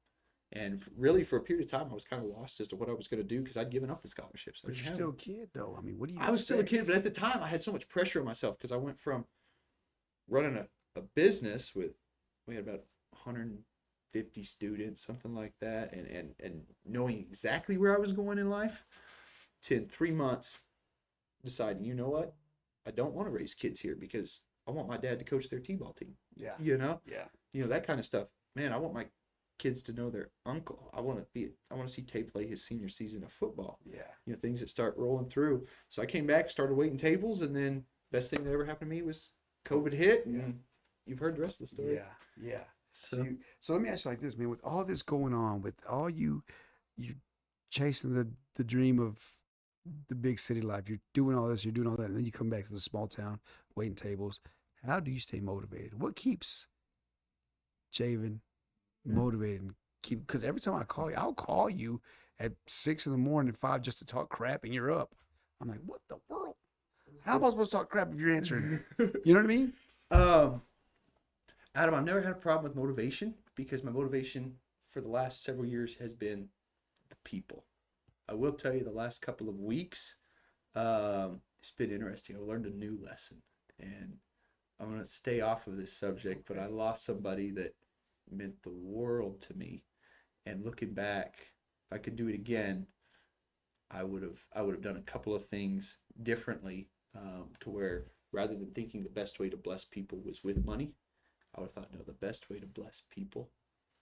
And really, for a period of time, I was kind of lost as to what I was going to do because I'd given up the scholarships. But you're still a kid, though. I mean, what do you I was still a expect? kid, but at the time, I had so much pressure on myself because I went from running a business we had about 150 students, something like that, and knowing exactly where I was going in life, to in 3 months deciding, you know what? I don't want to raise kids here because I want my dad to coach their t-ball team. Yeah. Yeah. That kind of stuff. Man, I want my kids to know their uncle. I want to see Tay play his senior season of football. Yeah. Things that start rolling through. So I came back, started waiting tables, and then best thing that ever happened to me was COVID hit, and you've heard the rest of the story. Yeah. So So let me ask you like this, man. With all this going on, with all you chasing the dream of the big city life, you're doing all this, you're doing all that, and then you come back to the small town, waiting tables. How do you stay motivated? What keeps Javen motivated and keep? Because every time I call you, I'll call you at 6 in the morning, 5 just to talk crap, and you're up. I'm like, what the world? How am I supposed to talk crap if you're answering? You know what I mean? Adam, I've never had a problem with motivation because my motivation for the last several years has been the people. I will tell you the last couple of weeks, it's been interesting. I learned a new lesson, and I'm gonna stay off of this subject, but I lost somebody that meant the world to me. And looking back, if I could do it again, I would have done a couple of things differently, to where rather than thinking the best way to bless people was with money, I would have thought, no, the best way to bless people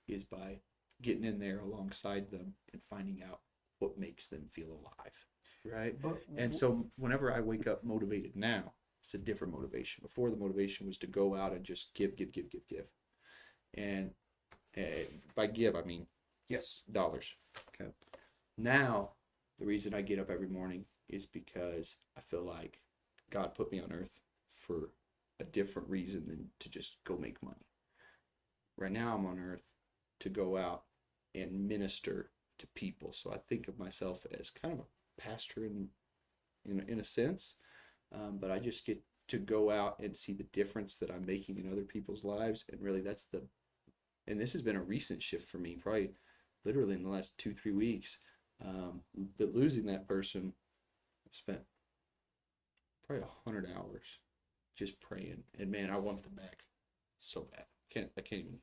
is by getting in there alongside them and finding out what makes them feel alive, right? But And so whenever I wake up motivated now, it's a different motivation. Before, the motivation was to go out and just give, give, give, give, give. And by give, I mean yes, dollars. Okay. Now, the reason I get up every morning is because I feel like God put me on earth for a different reason than to just go make money. Right now, I'm on earth to go out and minister to people. So I think of myself as kind of a pastor in a sense, but I just get to go out and see the difference that I'm making in other people's lives. And really, and this has been a recent shift for me, probably literally in the last 2-3 weeks. But losing that person, I've spent probably 100 hours just praying, and man, I want them back so bad. I can't even.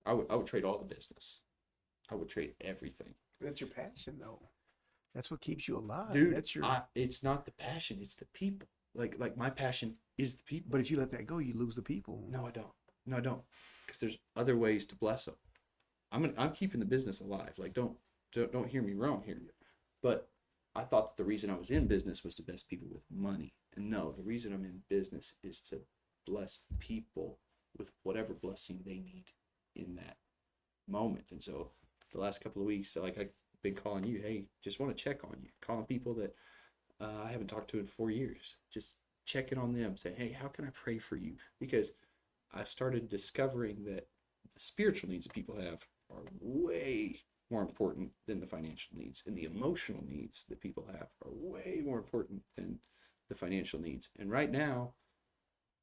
I would trade all the business. I would trade everything, that's your passion, though. That's what keeps you alive. dude. That's your. It's not the passion; it's the people. Like my passion is the people. But if you let that go, you lose the people. No, I don't. No, I don't. Because there's other ways to bless them. I'm keeping the business alive. Like don't hear me wrong here. But I thought that the reason I was in business was to bless people with money. And no, the reason I'm in business is to bless people with whatever blessing they need in that moment. And so the last couple of weeks, like I've been calling you, hey, just want to check on you, calling people that I haven't talked to in 4 years, just checking on them, saying, hey, how can I pray for you? Because I've started discovering that the spiritual needs that people have are way more important than the financial needs, and the emotional needs that people have are way more important than the financial needs. And right now,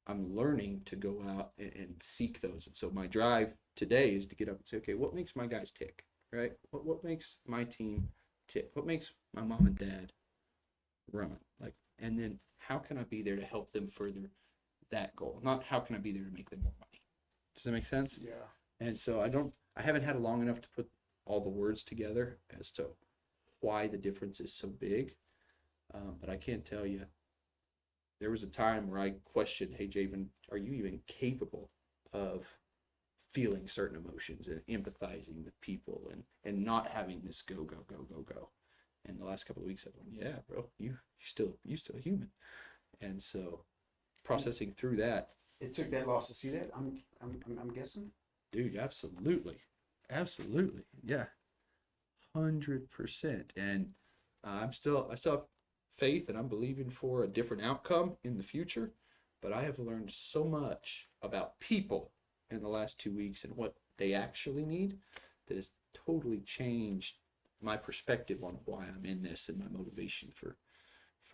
I'm learning to go out and seek those. And so my drive today is to get up and say, okay, what makes my guys tick, right? What makes my team tick? What makes my mom and dad run? Like, and then how can I be there to help them further that goal? Not how can I be there to make them more money? Does that make sense? Yeah. And so I haven't had long enough to put all the words together as to why the difference is so big. But I can tell you, there was a time where I questioned, hey, Javen, are you even capable of feeling certain emotions and empathizing with people and not having this go, go, go, go, go? And the last couple of weeks I've gone, yeah, bro, you still human. And so processing through that. It took that loss to see that. I'm guessing. Dude, absolutely. Absolutely. Yeah. 100%. And I still have faith, and I'm believing for a different outcome in the future. But I have learned so much about people in the last 2 weeks and what they actually need that has totally changed my perspective on why I'm in this and my motivation for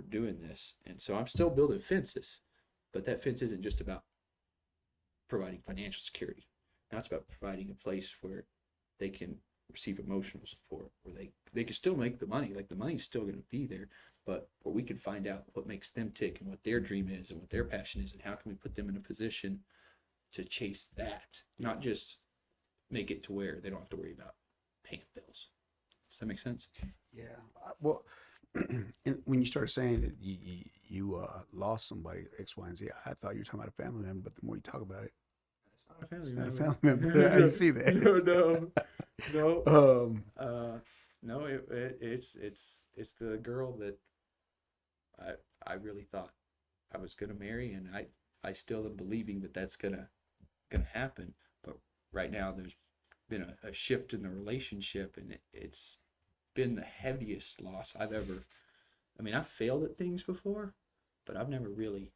doing this. And so I'm still building fences, but that fence isn't just about providing financial security. Now it's about providing a place where they can receive emotional support, where they can still make the money. Like the money's still going to be there, but where we can find out what makes them tick and what their dream is and what their passion is, and how can we put them in a position to chase that, not just make it to where they don't have to worry about paying bills. Does that make sense? Yeah. Well, and when you started saying that you lost somebody, X, Y, and Z, I thought you were talking about a family member, but the more you talk about it, It's not a family it's not a member. family member. I see that. No. Um, No, it's the girl that I really thought I was gonna marry, and I still am believing that that's gonna happen. But right now, there's been a shift in the relationship, and it's been the heaviest loss I've ever. I mean, I've failed at things before, but I've never really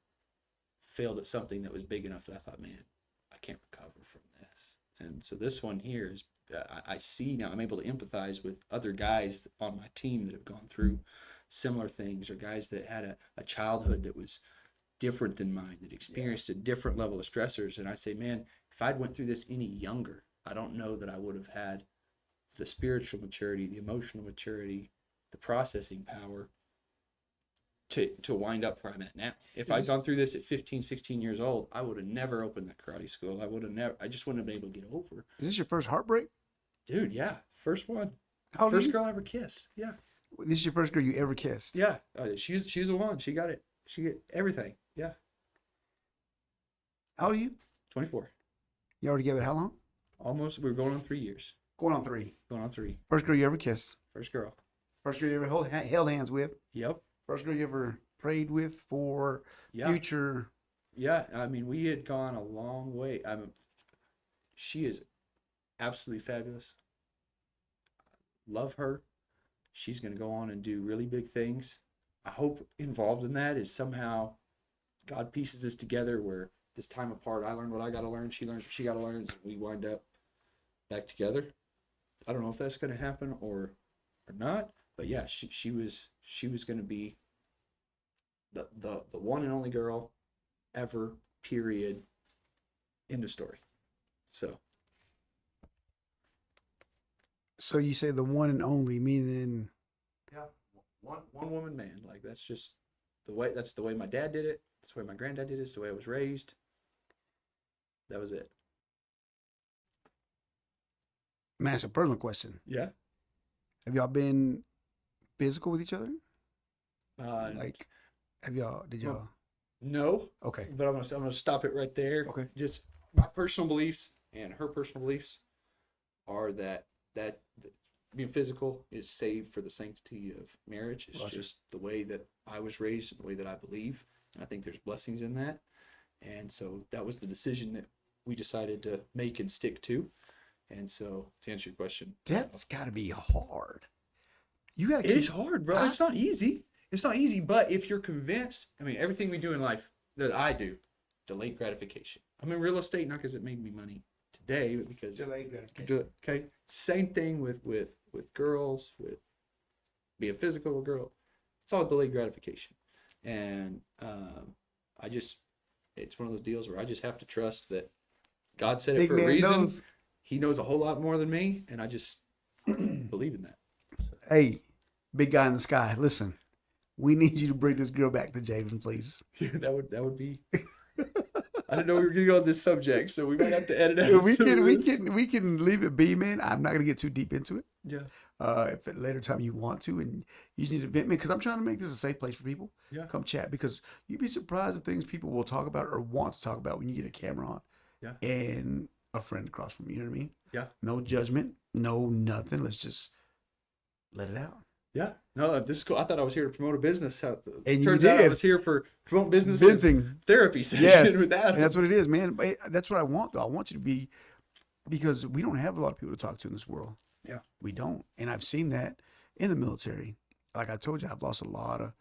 failed at something that was big enough that I thought, man, I can't recover from this. And so this one here is, I see now, I'm able to empathize with other guys on my team that have gone through similar things, or guys that had a childhood that was different than mine, that experienced a different level of stressors. And I say, man, if I'd went through this any younger, I don't know that I would have had the spiritual maturity, the emotional maturity, the processing power to wind up where I'm at now. If Is I'd this- gone through this at 15, 16 years old, I would have never opened that karate school. I just wouldn't have been able to get over. Is this your first heartbreak? Dude, yeah. First one. How old are First you? girl I ever kissed. Yeah. This is your first girl you ever kissed? Yeah. She's the one. She got it. She get everything. Yeah. How old are you? 24. You already together how long? Almost. We were going on 3 years. Going on 3. Going on 3. First girl you ever kissed? First girl. First girl you ever held hands with? Yep. First girl you ever prayed with for Yeah. future? Yeah. I mean, we had gone a long way. She is absolutely fabulous. Love her. She's going to go on and do really big things. I hope involved in that is somehow God pieces this together where this time apart, I learned what I got to learn, she learns what she got to learn, and we wind up back together. I don't know if that's going to happen or not, but yeah, she was going to be the one and only girl ever, period, end of story. So you say the one and only, meaning Yeah, one woman man. Like that's just that's the way my dad did it. That's the way my granddad did it. It's the way I was raised. That was it. man, it's a personal question. Yeah. Have y'all been physical with each other? Like did y'all? no, Okay. but I'm gonna stop it right there. Okay. Just my personal beliefs and her personal beliefs are that being physical is saved for the sanctity of marriage. It's Gotcha. just the way that I was raised, the way that I believe, and I think there's blessings in that. And so that was the decision that we decided to make and stick to. And so to answer your question, That's got to be hard. You got to it keep. is hard, bro. It's not easy. It's not easy, but if you're convinced, I mean, everything we do in life that I do, delayed gratification. I'm in real estate not because it made me money today, but because Delayed gratification. okay. Same thing with girls, with being physical with girl. It's all delayed gratification, and it's one of those deals where I just have to trust that God said it Big for a man reason. knows. He knows a whole lot more than me, and I just believe in that. Hey, big guy in the sky, listen. We need you to bring this girl back to Javen, please. Yeah, that would be. I didn't know we were gonna go on this subject, so we might have to edit out. we some can of we this. can we can leave it be, man. I'm not gonna get too deep into it. Yeah. If at a later time you want to, and you just need to vent, me, because I'm trying to make this a safe place for people. Yeah. Come chat, because you'd be surprised at things people will talk about or want to talk about when you get a camera on. Yeah. And a friend across from you. You know what I mean? Yeah. No judgment, no nothing. Let's just let it out. Yeah. No, this is cool. I thought I was here to promote a business. And you Turns out I did. was here for promote business Venting. and therapy session Yes, with Adam. and that's what it is, man. But that's what I want, though. I want you to be, because we don't have a lot of people to talk to in this world. Yeah. We don't. And I've seen that in the military. Like I told you, I've lost a lot of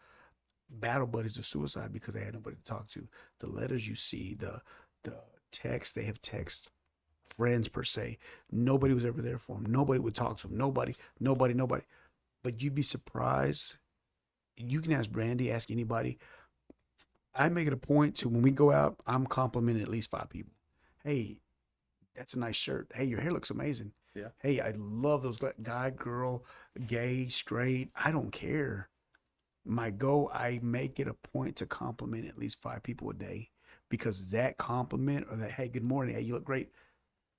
battle buddies to suicide because they had nobody to talk to. The letters you see, the text, they have text friends per se. Nobody was ever there for them. Nobody would talk to them. Nobody. But you'd be surprised. You can ask Brandy, ask anybody. I make it a point to, when we go out, I'm complimenting at least 5 people. Hey, that's a nice shirt. Hey, your hair looks amazing. Yeah. Hey, I love those guy, girl, gay, straight. I don't care. I make it a point to compliment at least 5 people a day, because that compliment, or that, hey, good morning, hey, you look great.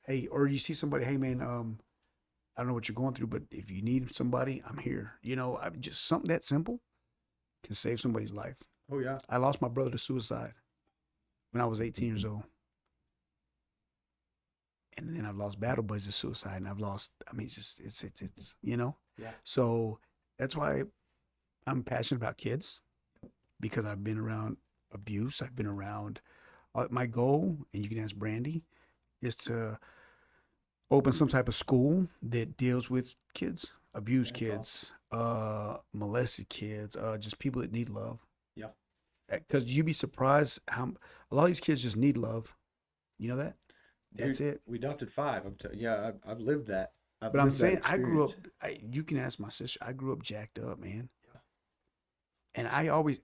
Hey, or you see somebody, hey man, I don't know what you're going through, but if you need somebody, I'm here. Just something that simple can save somebody's life. Oh yeah. I lost my brother to suicide when I was 18 years old. And then I've lost battle buddies to suicide, and I've lost, it's Yeah. So that's why I'm passionate about kids, because I've been around abuse. I've been around, my goal, and you can ask Brandy, is to open some type of school that deals with kids, abused kids, molested kids, just people that need love. Yeah. Because you'd be surprised how a lot of these kids just need love. You know that? That's Dude, it. We adopted 5. I've lived that. But I'm saying, I grew up, you can ask my sister, I grew up jacked up, man. Yeah. And I always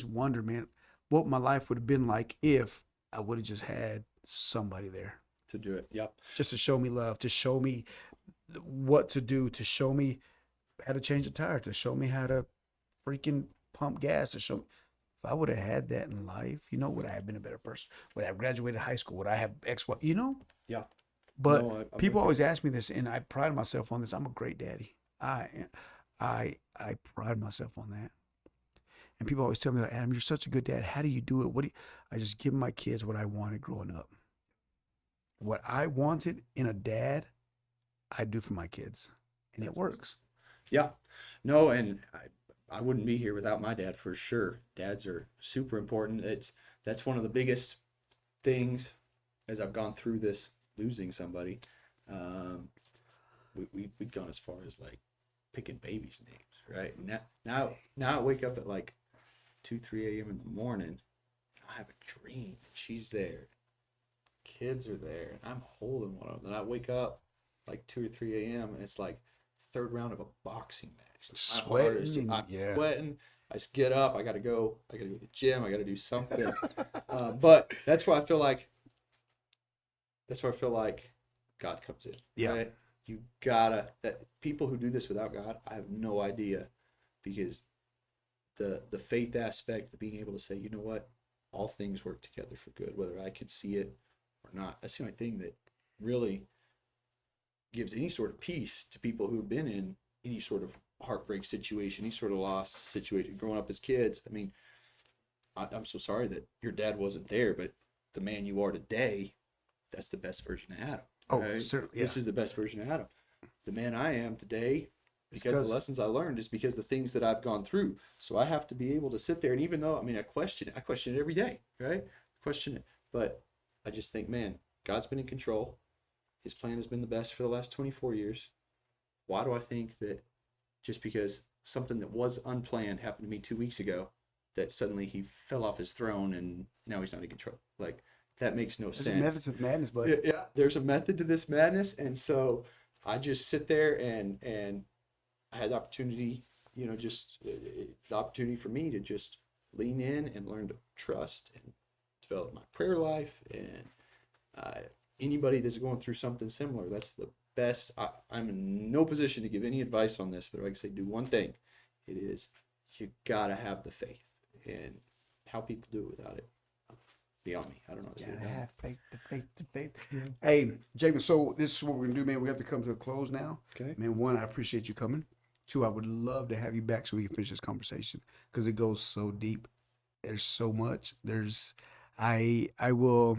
wonder, man, what my life would have been like if I would have just had somebody there to do it. Yep. just to show me love, to show me what to do, to show me how to change a tire, to show me how to freaking pump gas to show. If I would have had that in life, would I have been a better person? Would I have graduated high school? Would I have X, Y, Yeah. But No, I'm people with you. always ask me this, and I pride myself on this. I'm a great daddy. I pride myself on that. And people always tell me, like, Adam, you're such a good dad. How do you do it? What do you? I just give my kids what I wanted growing up. What I wanted in a dad, I do for my kids, and it That's awesome. works. Yeah. No, and I wouldn't be here without my dad for sure. Dads are super important. That's one of the biggest things as I've gone through this losing somebody. Um, we'd gone as far as like picking babies' names, right? Now I wake up at like 2, 3 a.m. in the morning and I have a dream and she's there. Kids are there and I'm holding one of them. Then I wake up like 2 or 3 a.m. and it's like third round of a boxing match. My heart is Sweating, I'm yeah. sweating. I just get up. I gotta go. I gotta go to the gym. I gotta do something. But that's where I feel like God comes in. Yeah. Right? You gotta that people who do this without God, I have no idea, because the faith aspect, the being able to say, you know what, all things work together for good, whether I can see it or not. That's the only thing that really gives any sort of peace to people who've been in any sort of heartbreak situation, any sort of loss situation, growing up as kids. I mean, I'm so sorry that your dad wasn't there, but the man you are today, that's the best version of Adam. Oh, Right? certainly. Yeah. This is the best version of Adam. The man I am today, It's because the 'cause- lessons I learned, is because the things that I've gone through. So I have to be able to sit there, and even though, I mean, I question it every day, right? Question it, but I just think, man, God's been in control. His plan has been the best for the last 24 years. Why do I think that just because something that was unplanned happened to me 2 weeks ago, that suddenly he fell off his throne and now he's not in control? Like, that makes no There's a sense. method to the madness, but Yeah, there's a method to this madness, and so I just sit there and I had the opportunity, just the opportunity for me to just lean in and learn to trust and develop my prayer life. And uh, anybody that's going through something similar, that's the best. I'm in no position to give any advice on this, but if I can say do one thing, it is you gotta have the faith, and how people do it without it, beyond me. I don't know. They do it gotta beyond me. have faith, the faith, the faith. Yeah. Hey, Jacob, so this is what we're gonna do, man. We have to come to a close now. Okay. Man, one, I appreciate you coming. Two, I would love to have you back so we can finish this conversation because it goes so deep. There's so much. I will.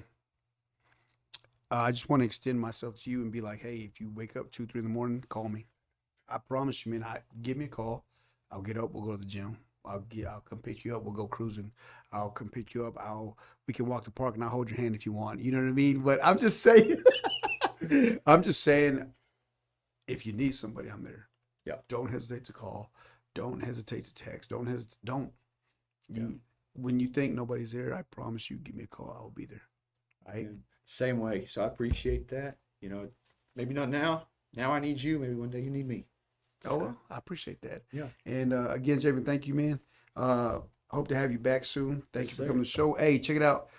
I just want to extend myself to you and be like, hey, if you wake up 2, 3 in the morning, call me. I promise you, man. Give me a call. I'll get up. We'll go to the gym. I'll come pick you up. We'll go cruising. I'll come pick you up. We can walk the park and I'll hold your hand if you want. You know what I mean? But I'm just saying. I'm just saying. If you need somebody, I'm there. Yeah. Don't hesitate to call. Don't hesitate to text. Don't hesitate. Don't. Yeah. When you think nobody's there, I promise you, give me a call. I'll be there. Right? Yeah. Same way. So I appreciate that. Maybe not now. Now I need you. Maybe one day you need me. Oh, well, I appreciate that. Yeah. And again, Javen, thank you, man. Hope to have you back soon. Thank Yes, you for sir. coming to the show. Hey, check it out.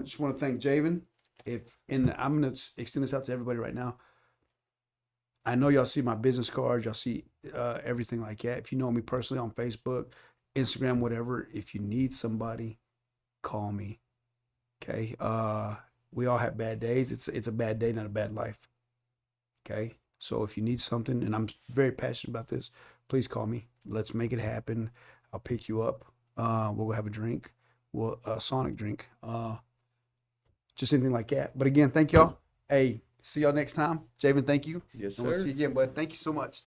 Just want to thank Javen. I'm gonna extend this out to everybody right now. I know y'all see my business cards. Y'all see everything like that. If you know me personally on Facebook, Instagram, whatever, if you need somebody, call me. Okay. We all have bad days. It's a bad day, not a bad life. Okay. So if you need something, and I'm very passionate about this, please call me. Let's make it happen. I'll pick you up. We'll go have a drink. A Sonic drink. Just anything like that. But again, thank y'all. Hey, see y'all next time. Javen, thank you. Yes, And we'll sir. see you again, bud. Thank you so much.